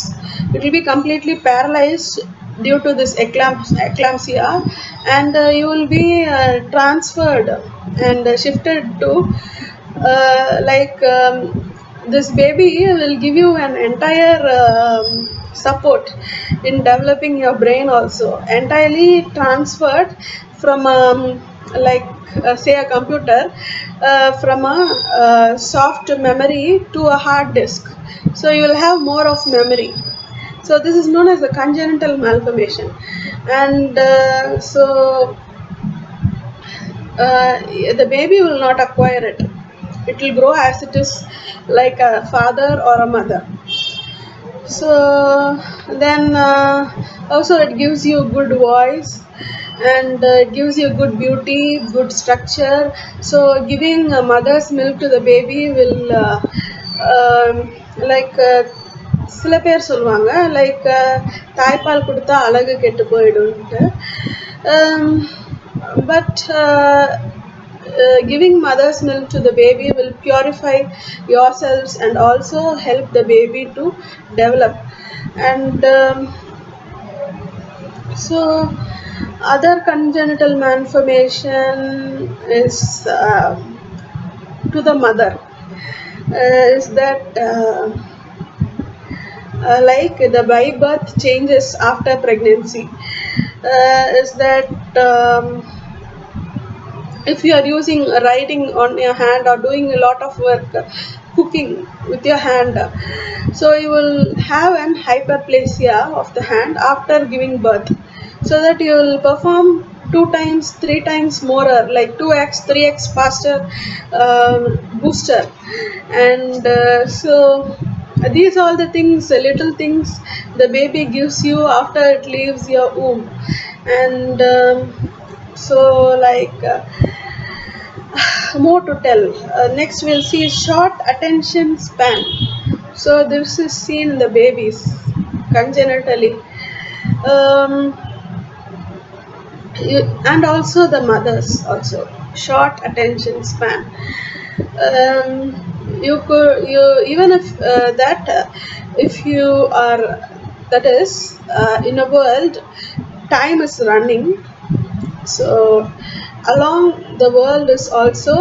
it will be completely paralyzed due to this eclampsia, and you will be transferred and shifted to this baby will give you an entire support in developing your brain also, entirely transferred from like say a computer, from a soft memory to a hard disk, so you will have more of memory. So this is known as the congenital malformation. And the baby will not acquire it. It will grow as it is, like a father or a mother. So then also it gives you good voice, and it gives you good beauty, good structure. So giving mother's milk to the baby will like சில பேர் சொல்லுவாங்க, like தாய்ப்பால் கொடுத்தா அழகு கெட்டு போயிடும்ட்டு. But giving mother's milk to the baby will purify yourselves and also help the baby to develop. And so other congenital malformation is to the mother, is that like the by birth changes after pregnancy, is that if you are using writing on your hand or doing a lot of work, cooking with your hand, so you will have an hyperplasia of the hand after giving birth, so that you will perform 2 times 3 times more, like 2x 3x faster booster. And so these are the things, little things the baby gives you after it leaves your womb. And so like more to tell. Next, we'll see short attention span. So this is seen in the babies congenitally, um, and also the mothers also short attention span. You could, you even if that if you are, that is in a world, time is running, so along the world is also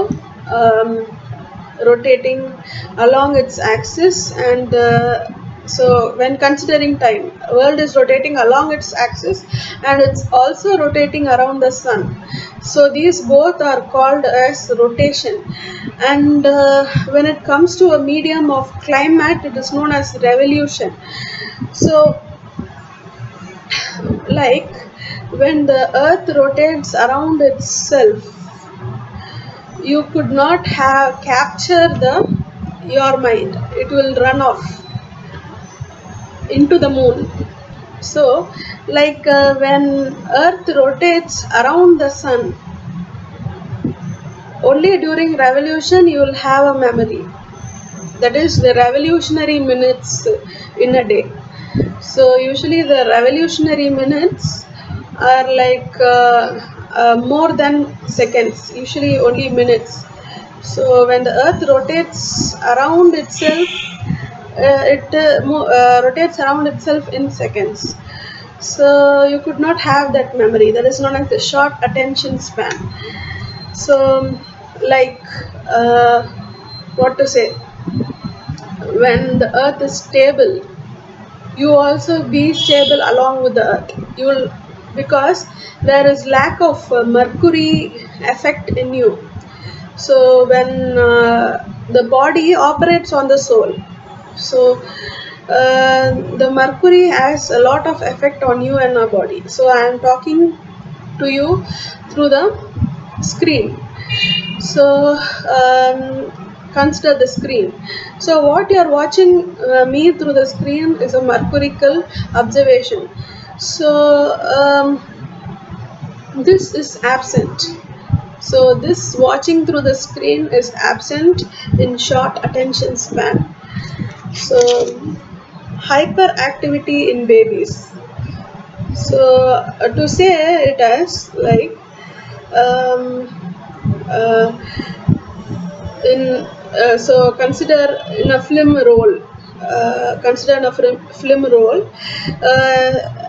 rotating along its axis. And so when considering time, world is rotating along its axis, and it's also rotating around the sun. So these both are called as rotation. And when it comes to a medium of climate, it is known as revolution. So like when the earth rotates around itself, you could not have capture the your mind, it will run off into the moon. So like when earth rotates around the sun, only during revolution you will have a memory, that is the revolutionary minutes in a day. So usually the revolutionary minutes are like more than seconds, usually only minutes. So when the earth rotates around itself, it rotates around itself in seconds. So you could not have that memory. That is known as the short attention span. So, like, uh, what to say? When the earth is stable, you also be stable along with the earth. You will, because there is lack of mercury effect in you. So when the body operates on the soul, so the mercury has a lot of effect on you and our body. So I am talking to you through the screen. So consider the screen. So what you are watching me through the screen is a mercurical observation. So this is absent. So this watching through the screen is absent in short attention span. So hyperactivity in babies. So to say it as like um, uh, in so consider in a film role. Consider in a film role,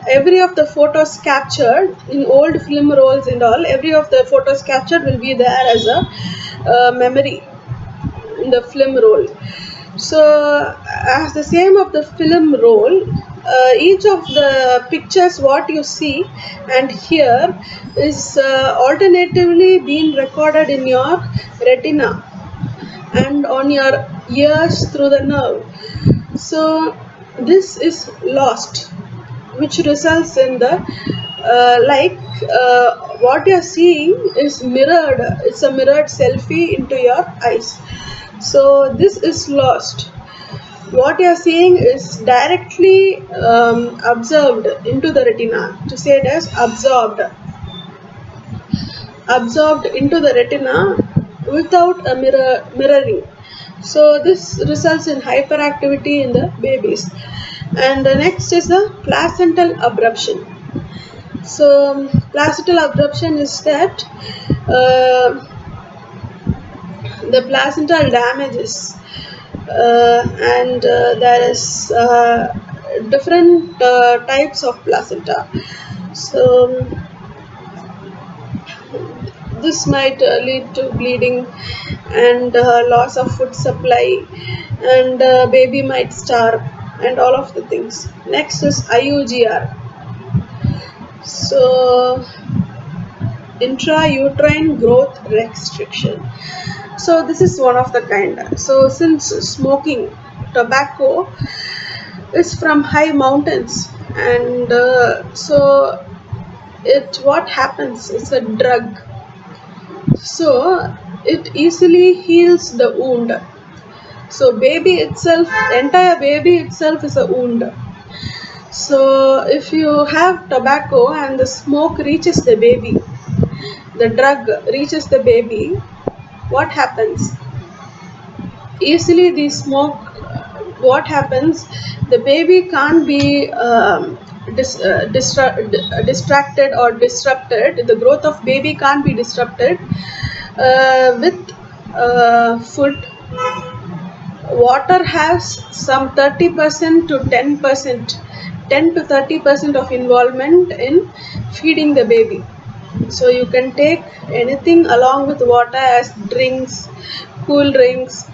every of the photos captured in old film rolls and all, every of the photos captured will be there as a memory in the film roll. So as the same of the film roll, each of the pictures what you see and hear is alternatively being recorded in your retina and on your ears through the nerve. So this is lost, which results in the what you're seeing is mirrored. It's a mirrored selfie into your eyes. So this is lost. What you're seeing is directly observed into the retina. To say it as absorbed into the retina without a mirroring. So this results in hyperactivity in the babies. And the next is the placental abruption. So placental abruption is that the placental damages, and there is different types of placenta. So this might lead to bleeding and loss of food supply, and baby might starve, and all of the things. Next is IUGR. So intrauterine growth restriction. So this is one of the kind. So since smoking tobacco is from high mountains, and so it what happens, it's a drug, so it easily heals the wound. So baby itself, entire baby itself is a wound. So if you have tobacco and the smoke reaches the baby, the drug reaches the baby, what happens? Easily the smoke, what happens? The baby can't be distracted or disrupted. The growth of baby can't be disrupted with food. Water has some 30% to 10%, 10 to 30% of involvement in feeding the baby. So you can take anything along with water as drinks, cool drinks,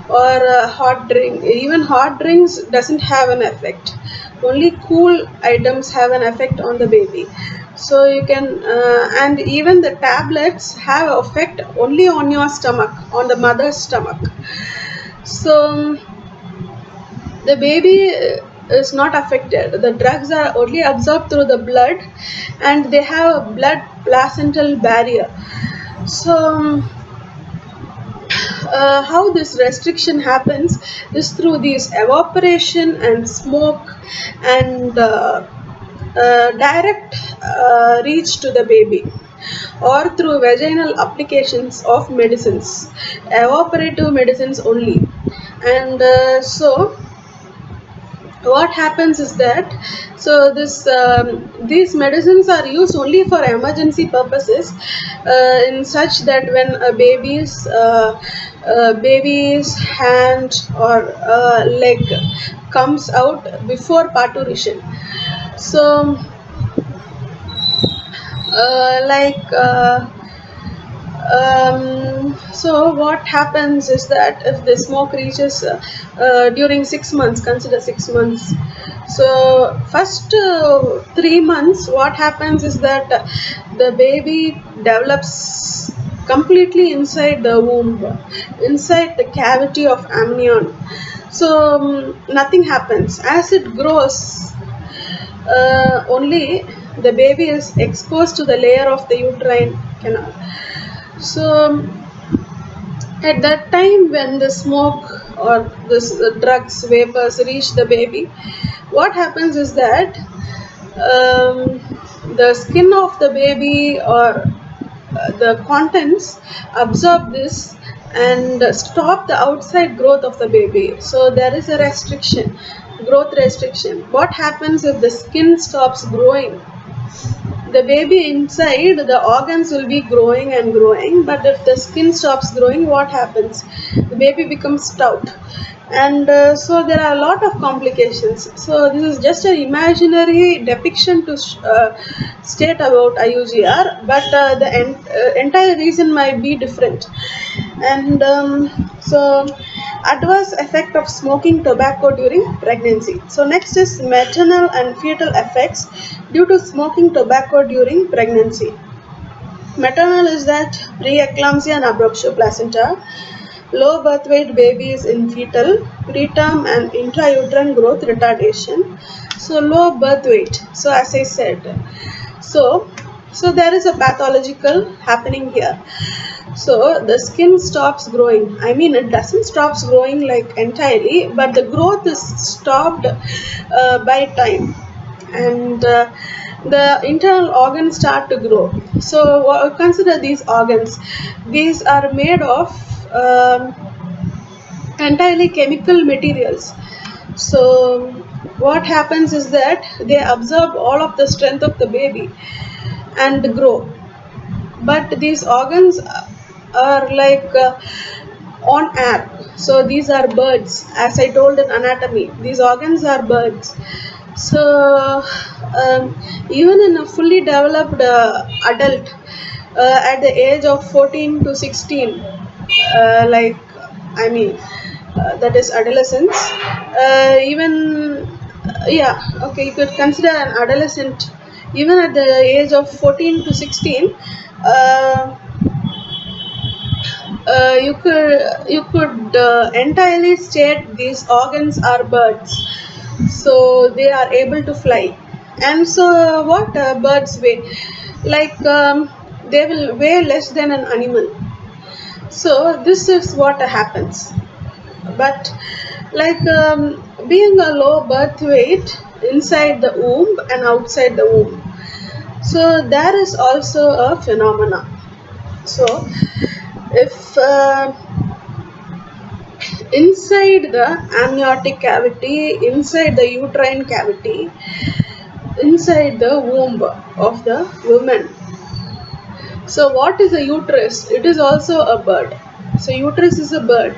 or hot drink. Even hot drinks doesn't have an effect. Only cool items have an effect on the baby. So you can, and even the tablets have effect only on your stomach, on the mother's stomach. So the baby is not affected. The drugs are only absorbed through the blood, and they have a blood placental barrier. So how this restriction happens is through these evaporation and smoke and direct reach to the baby, or through vaginal applications of medicines, evaporative medicines only. And so what happens is that, so this these medicines are used only for emergency purposes, in such that when a baby's baby's hand or leg comes out before parturition. So like so what happens is that if the smoke reaches during 6 months, consider 6 months. So first 3 months, what happens is that the baby develops completely inside the womb, inside the cavity of amnion. So nothing happens. As it grows, only the baby is exposed to the layer of the uterine canal. So at that time, when the smoke or this drugs vapors reach the baby, what happens is that the skin of the baby or the contents absorb this and stop the outside growth of the baby. So there is a restriction, growth restriction. What happens if the skin stops growing? The baby inside, the organs will be growing and growing, but if the skin stops growing, what happens? The baby becomes stout. And so there are a lot of complications. So this is just an imaginary depiction to state about IUGR, but the entire reason might be different. And so adverse effect of smoking tobacco during pregnancy. So next is maternal and fetal effects due to smoking tobacco during pregnancy. Maternal is that preeclampsia and abruptio placenta, low birth weight babies in fetal, preterm and intrauterine growth retardation. So low birth weight. So as I said, so there is a pathological happening here. So the skin stops growing. I mean, it doesn't stops growing like entirely, but the growth is stopped by time, and the internal organs start to grow. So consider these organs. These are made of entirely chemical materials. So what happens is that they absorb all of the strength of the baby and grow, but these organs are like on air. So these are birds, as I told in anatomy, these organs are birds. So even in a fully developed adult, at the age of 14 to 16, like I mean that is adolescence, even yeah, okay, you could consider an adolescent even at the age of 14 to 16. uh, you could entirely state these organs are birds, so they are able to fly. And so what birds weigh, like they will weigh less than an animal. So this is what happens. But like being a low birth weight inside the womb and outside the womb, so there is also a phenomena. So if inside the amniotic cavity, inside the uterine cavity, inside the womb of the woman. So what is a uterus? It is also a bird. So uterus is a bird.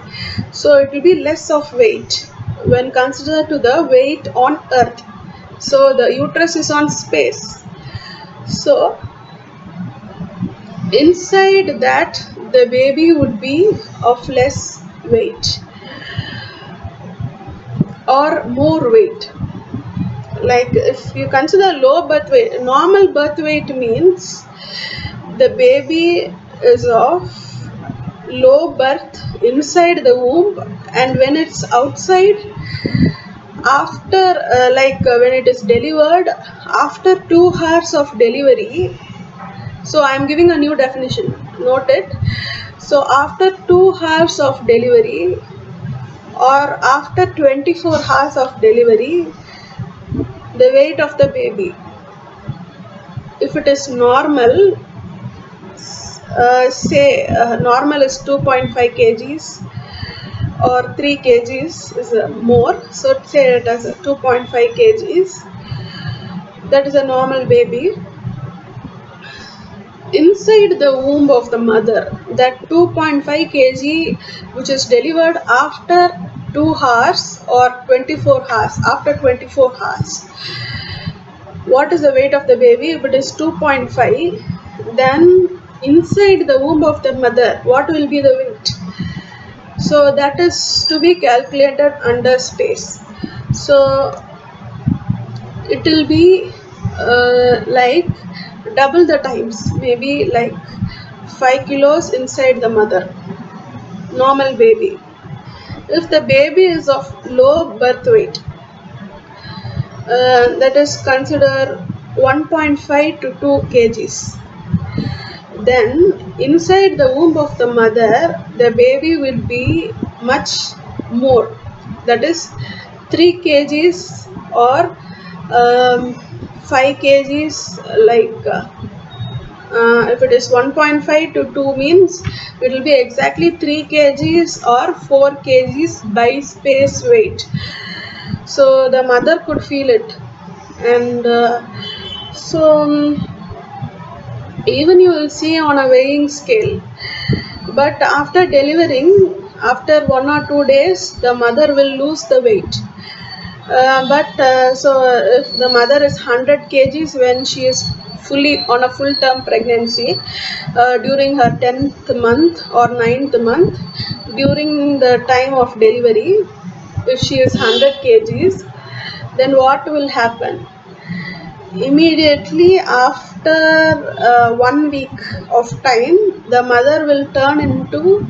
So it will be less of weight when considered to the weight on earth. So the uterus is on space. So inside that the baby would be of less weight or more weight. Like if you consider low birth weight, normal birth weight means the baby is of low birth inside the womb, and when it's outside, after when it is delivered, after 2 hours of delivery. So I am giving a new definition, note it. So after 2 hours of delivery or after 24 hours of delivery, the weight of the baby, if it is normal, say normal is 2.5 kgs or 3 kgs is more, so say it as 2.5 kgs, that is a normal baby. inside the womb of the mother, that 2.5 kg which is delivered after 2 hours or 24 hours, after 24 hours, what is the weight of the baby? If it is 2.5, then inside the womb of the mother, what will be the weight? So that is to be calculated under space. So it will be like double the times, maybe like 5 kilos inside the mother, normal baby. If the baby is of low birth weight, that is considered 1.5 to 2 kgs, then inside the womb of the mother, the baby will be much more, that is 3 kgs or 5 kgs, like if it is 1.5 to 2 means it will be exactly 3 kgs or 4 kgs by space weight. So the mother could feel it. And even you will see on a weighing scale, but after delivering, after 1 or 2 days, the mother will lose the weight. So if the mother is 100 kgs when she is fully on a full term pregnancy, during her 10th month or 9th month, during the time of delivery, if she is 100 kgs, then what will happen? Immediately after 1 week of time, the mother will turn into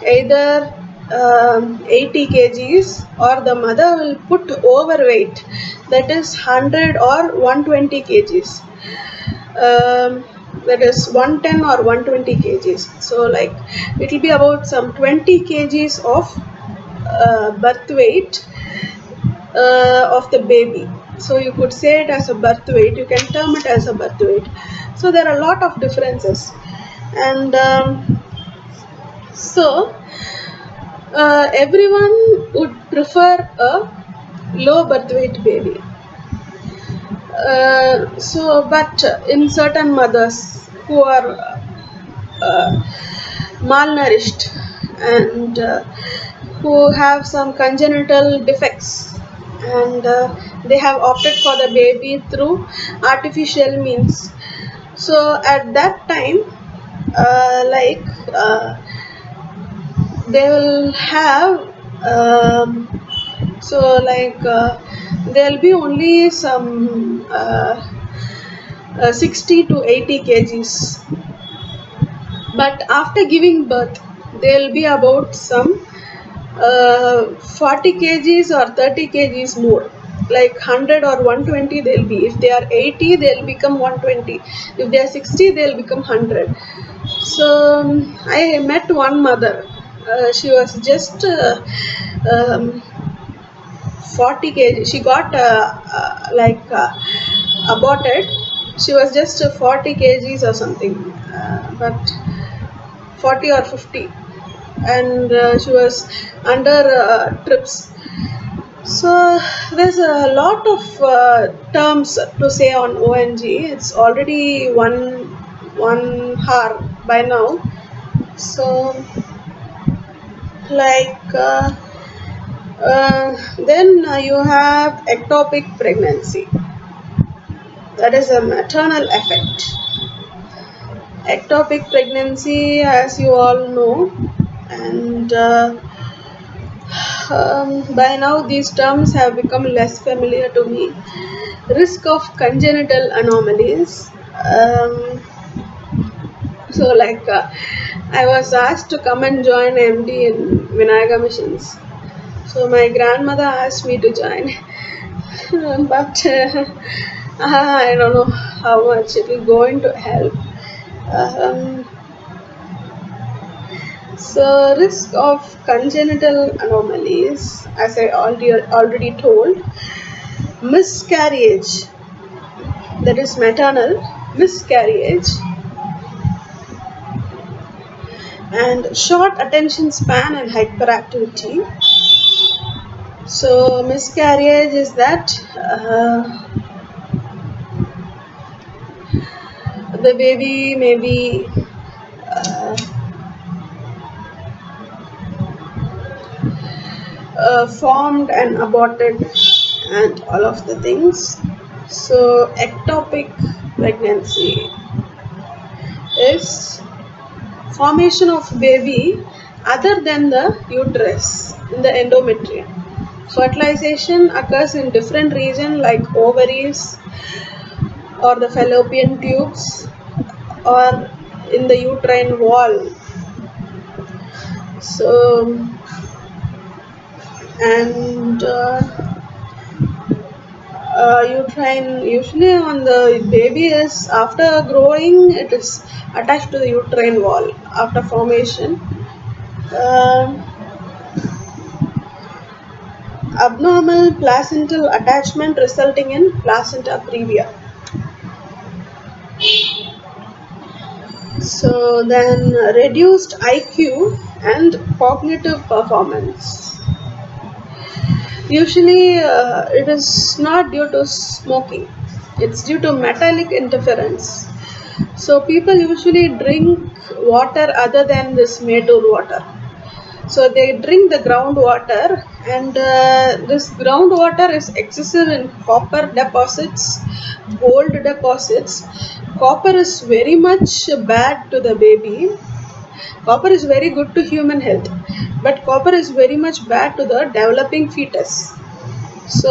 either 80 kgs, or the mother will put overweight, that is 100 or 120 kgs, that is 110 or 120 kgs. So like it will be about some 20 kgs of birth weight of the baby. So you could say it as a birth weight, you can term it as a birth weight. So there are a lot of differences. And so everyone would prefer a low birth weight baby. But in certain mothers who are malnourished and who have some congenital defects, and they have opted for the baby through artificial means. So at that time, like they will have there will be only some 60 to 80 kgs, but after giving birth there will be about some 40 kgs or 30 kgs more, like 100 or 120 they'll be. If they are 80, they'll become 120. If they are 60, they'll become 100. So I met one mother. She was just 40 kg. She got aborted. She was just 40 kgs or something, but 40 or 50, and she was under trips. So there's a lot of terms to say on ONG. It's already one hour by now. So like then you have ectopic pregnancy. That is a maternal effect. Ectopic pregnancy, as you all know, and by now these terms have become less familiar to me. Risk of congenital anomalies. I was asked to come and join MD in Vinayaga Missions. So my grandmother asked me to join, but I don't know how much it will going to help. Um, so risk of congenital anomalies, as I already told, miscarriage, that is maternal miscarriage, and short attention span and hyperactivity. So miscarriage is that the baby may be uh, formed and aborted and all of the things. So ectopic pregnancy is formation of baby other than the uterus in the endometrium. Fertilization occurs in different regions like ovaries or the fallopian tubes or in the uterine wall. So and uterine, usually on the baby is after growing, it is attached to the uterine wall after formation. Um Abnormal placental attachment resulting in placenta previa. So then reduced IQ and cognitive performance. Usually it is not due to smoking. It's due to metallic interference. So people usually drink water other than this Metur water. So they drink the groundwater, and this groundwater is excessive in copper deposits, gold deposits. Copper is very much bad to the baby. Copper is very good to human health, but copper is very much bad to the developing fetus. So,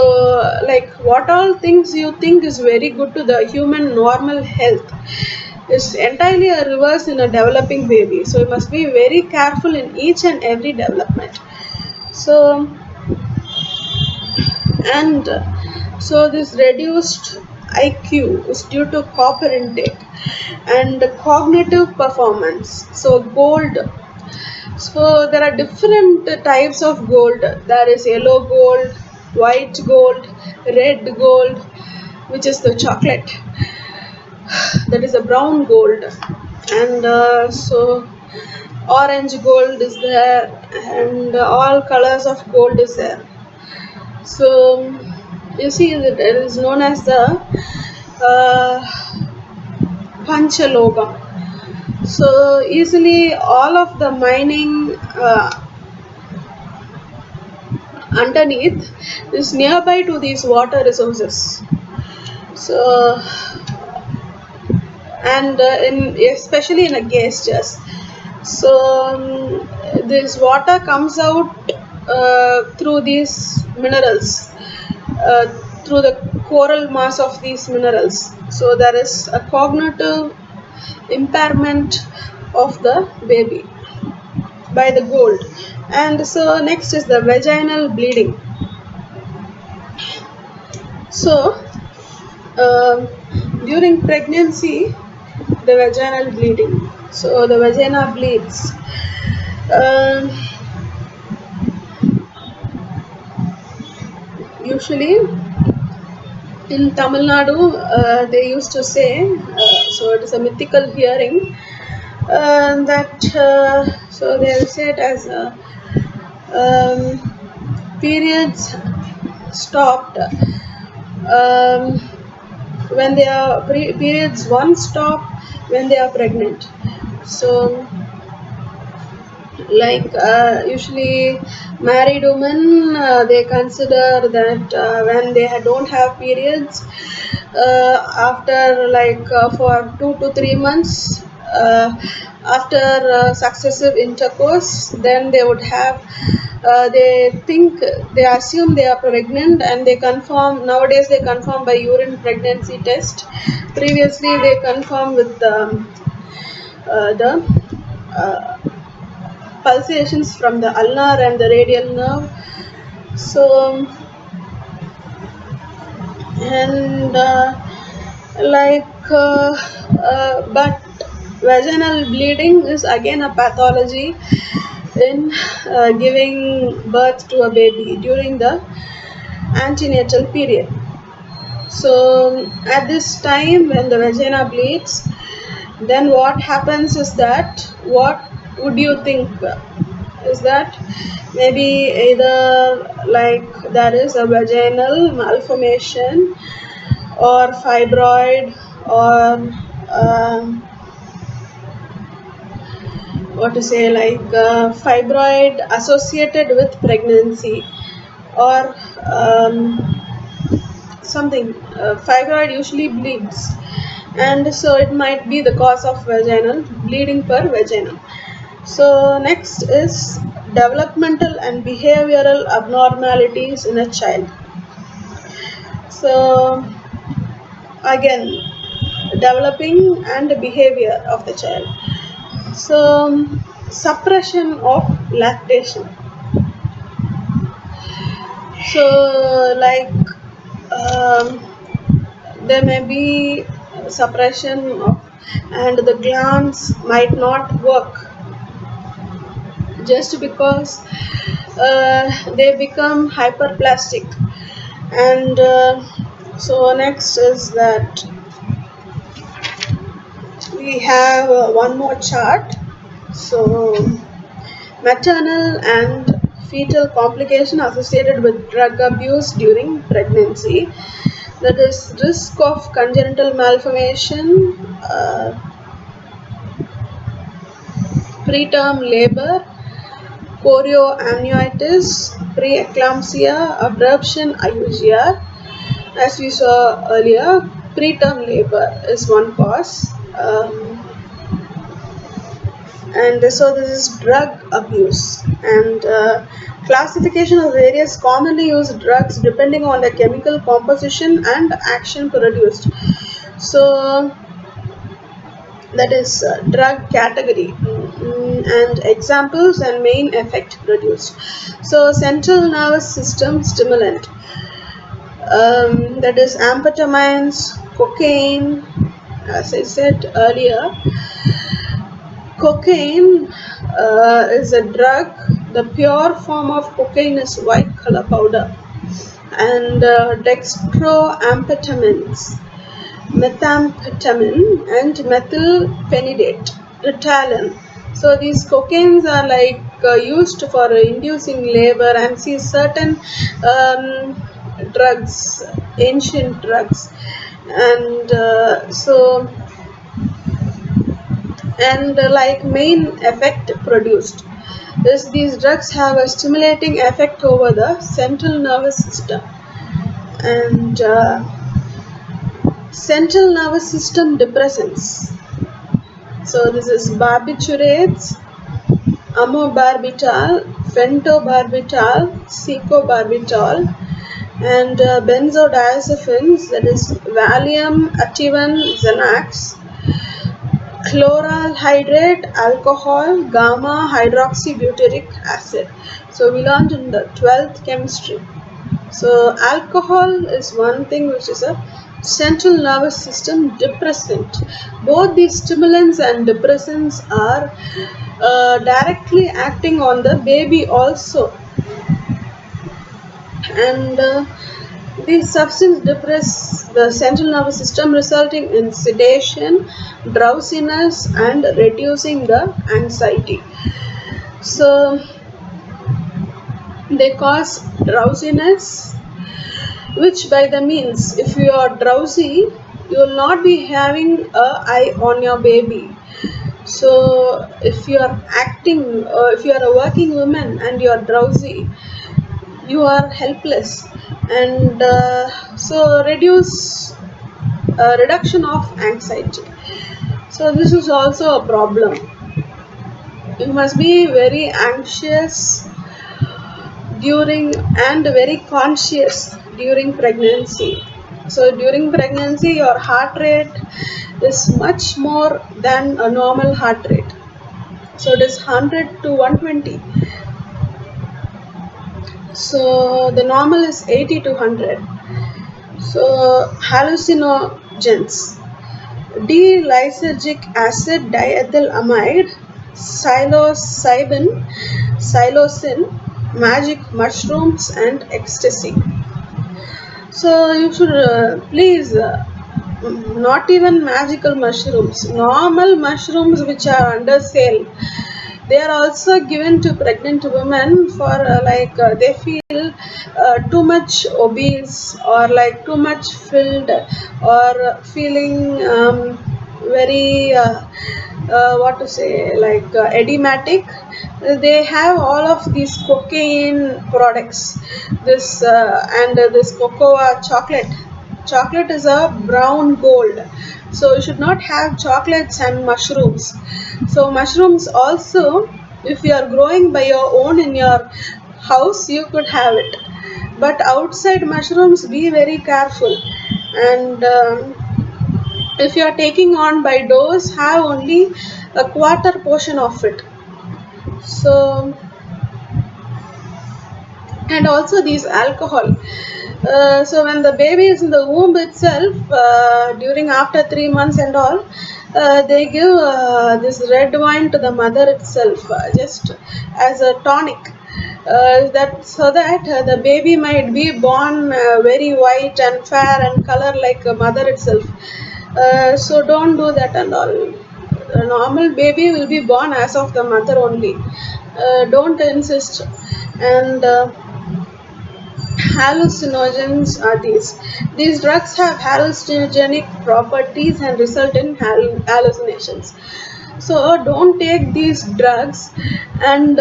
like what all things you think is very good to the human normal health is entirely a reverse in a developing baby. So, you must be very careful in each and every development. So, and so this reduced IQ is due to copper intake and cognitive performance. So, gold. So there are different types of gold. There is yellow gold, white gold, red gold, which is the chocolate. That is a brown gold, and so orange gold is there, and all colors of gold is there. So you see, it is known as the uh, Panchalogam. So easily all of the mining underneath is nearby to these water resources. So and in especially in a geysers. So this water comes out through these minerals, uh, through the coral mass of these minerals. So there is a cognitive impairment of the baby by the gold. And so next is the vaginal bleeding. So during pregnancy, the vaginal bleeding. So the vagina bleeds. Um, Usually in Tamil Nadu, they used to say, so it is a mythical hearing, that so they'll say it as periods stopped when they are periods one stop when they are pregnant. So like usually married women, they consider that when they don't have periods after for 2 to 3 months after successive intercourse, then they would have they think, they assume they are pregnant, and they confirm. Nowadays they confirm by urine pregnancy test. Previously they confirm with the uh, pulsations from the ulnar and the radial nerve. So and but vaginal bleeding is again a pathology in giving birth to a baby during the antenatal period. So at this time when the vagina bleeds, then what happens is that, what would you think is that, maybe either like there is a vaginal malformation or fibroid or um, what to say, like fibroid associated with pregnancy, or something. Fibroid usually bleeds, and so it might be the cause of vaginal bleeding per vagina. So next is developmental and behavioral abnormalities in a child. So again, developing and behavior of the child. So suppression of lactation. So like um, there may be suppression of, and the glands might not work just because they become hyperplastic. And so next is that we have one more chart. So maternal and fetal complication associated with drug abuse during pregnancy, that is risk of congenital malformation, preterm labor, chorioamnionitis, preeclampsia, abruption, IUGR. As we saw earlier, preterm labor is one cause. And so this is drug abuse, and classification of various commonly used drugs depending on the chemical composition and action produced. So that is drug category. And examples and main effect produced. So central nervous system stimulant, that is amphetamines, cocaine. As I said earlier, cocaine is a drug. The pure form of cocaine is white color powder. And dextroamphetamines, methamphetamine, and methylphenidate, Ritalin. So these cocaines are like used for inducing labor, and see certain drugs, ancient drugs, and like main effect produced is these drugs have a stimulating effect over the central nervous system. And central nervous system depressants. So this is barbiturates, amobarbital, pentobarbital, secobarbital, and benzodiazepines, that is Valium, Ativan, Xanax, chloral hydrate, alcohol, gamma hydroxybutyric acid. So we learned in the 12th chemistry. So alcohol is one thing which is a central nervous system depressant. Both these stimulants and depressants are directly acting on the baby also. And these substances depress the central nervous system, resulting in sedation, drowsiness, and reducing the anxiety. So they cause drowsiness, which by the means, if you are drowsy, you will not be having a eye on your baby. So if you are acting, if you are a working woman and you are drowsy, you are helpless. And so reduction of anxiety. So this is also a problem. You must be very anxious during, and very conscious during pregnancy. So during pregnancy, your heart rate is much more than a normal heart rate. So it is 100 to 120. So the normal is 80 to 100. So hallucinogens, D-lysergic acid diethylamide, psilocybin, psilocin, magic mushrooms, and ecstasy. So you should please not even magical mushrooms, normal mushrooms which are under sale. They are also given to pregnant women for they feel too much obese, or like too much filled, or feeling very what to say, like enigmatic. They have all of these cocaine products. This and this cocoa chocolate. Chocolate is a brown gold, so you should not have chocolates and mushrooms. So mushrooms also, if you are growing by your own in your house, you could have it, but outside mushrooms, be very careful. And if you are taking on by dose, have only a quarter portion of it. So, and also these alcohol. So when the baby is in the womb itself, during after 3 months and all, they give this red wine to the mother itself, just as a tonic. That so that the baby might be born very white and fair and color like a mother itself. So don't do that and all. A normal baby will be born as of the mother only. Don't insist. And hallucinogens are these. These drugs have hallucinogenic properties and result in hallucinations. So don't take these drugs and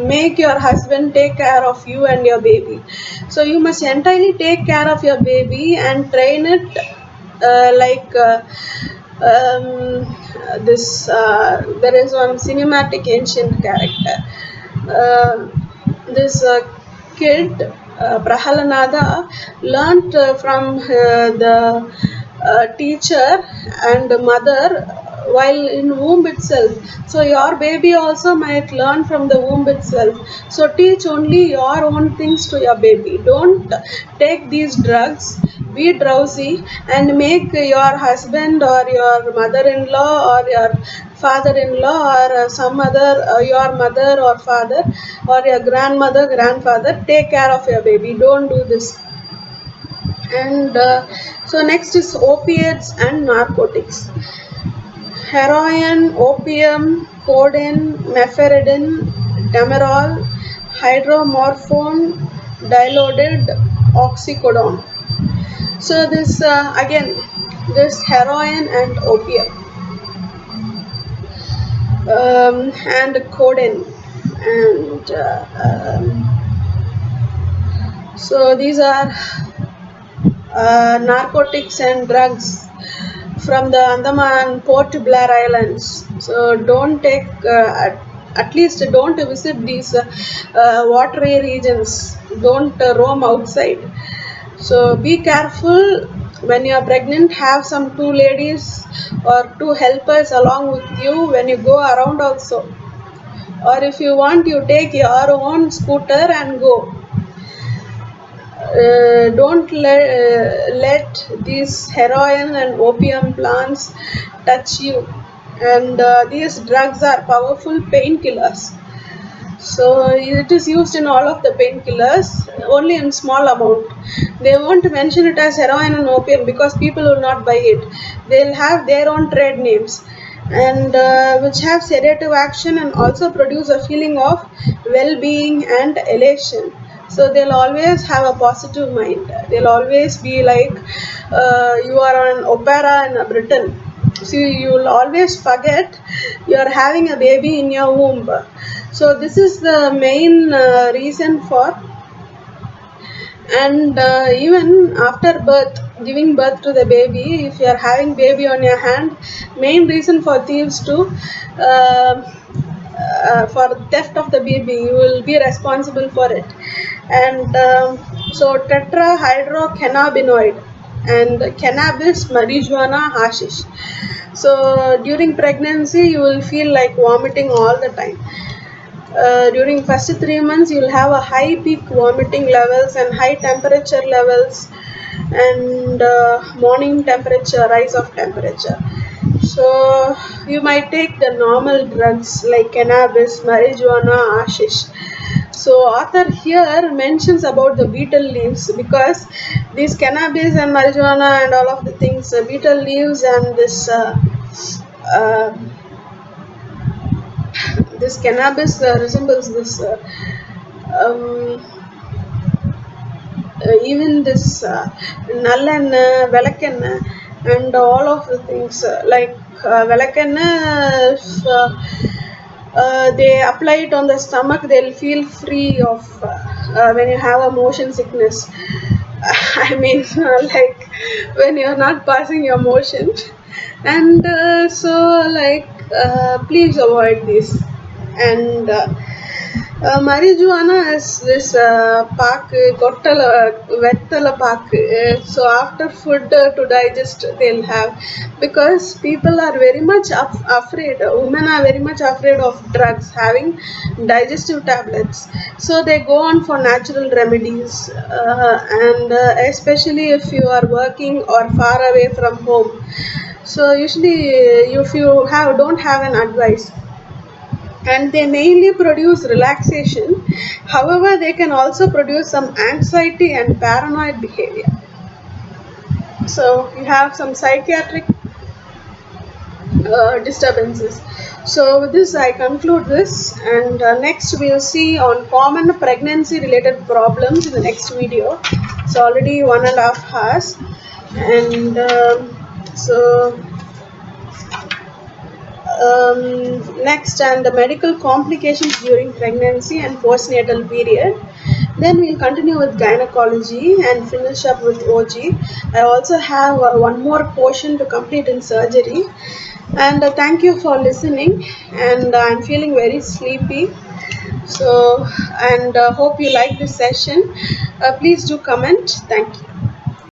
make your husband take care of you and your baby. So you must entirely take care of your baby and train it like this. There is one cinematic ancient character. Uh, this kid, Prahalanada, learnt from the teacher and mother while in womb itself. So your baby also might learn from the womb itself. So teach only your own things to your baby. Don't take these drugs, be drowsy, and make your husband or your mother-in-law or your father-in-law or some other your mother or father or your grandmother grandfather take care of your baby. Don't do this. And so next is opiates and narcotics. Heroin, opium, codeine, meperidine, demerol, hydromorphone, dilaudid, oxycodone. So this again, this heroin and opium, and codeine, and so these are narcotics and drugs from the Andaman Port Blair Islands. So don't take, at least don't visit these watery regions. Don't roam outside. So be careful when you are pregnant. Have some two ladies or two helpers along with you when you go around also. Or if you want, you take your own scooter and go. Don't let these heroin and opium plants touch you. And these drugs are powerful painkillers. So it is used in all of the painkillers, only in small amount. They won't mention it as heroin and opium because people will not buy it. They'll have their own trade names, and which have sedative action and also produce a feeling of well-being and elation. So they'll always have a positive mind. They'll always be like you are on an opera in Britain. So you will always forget you are having a baby in your womb. So this is the main reason for. And even after birth, giving birth to the baby, if you are having baby on your hand, main reason for thieves to for theft of the baby, you will be responsible for it. And so tetrahydrocannabinoid and cannabis, marijuana, hashish. So during pregnancy you will feel like vomiting all the time. During first 3 months you will have a high peak vomiting levels and high temperature levels, and morning temperature, rise of temperature. So you might take the normal drugs like cannabis, marijuana, hashish. So author here mentions about the betel leaves because these cannabis and marijuana and all of the things, betel leaves and this uh, this cannabis resembles this um, even this நல்லெண்ணெய், விளக்கெண்ணெய், and all of the things velakanna, if they apply it on the stomach, they'll feel free of when you have a motion sickness. I mean, like when you're not passing your motion, and please avoid this. And marijuana is this pak, vettala pak. So after food to digest, they'll have, because people are very much afraid. Women are very much afraid of drugs, having digestive tablets. So they go on for natural remedies, and especially if you are working or far away from home. So usually, if you don't have an advice, and they mainly produce relaxation. However, they can also produce some anxiety and paranoid behavior. So you have some psychiatric disturbances. So with this, I conclude this, and next we'll see on common pregnancy related problems in the next video. It's already 1.5 hours, and so next, and the medical complications during pregnancy and postnatal period. Then we'll continue with gynecology and finish up with OG. I also have one more portion to complete in surgery. And thank you for listening. And I'm feeling very sleepy. So, and hope you like this session. Please do comment. Thank you.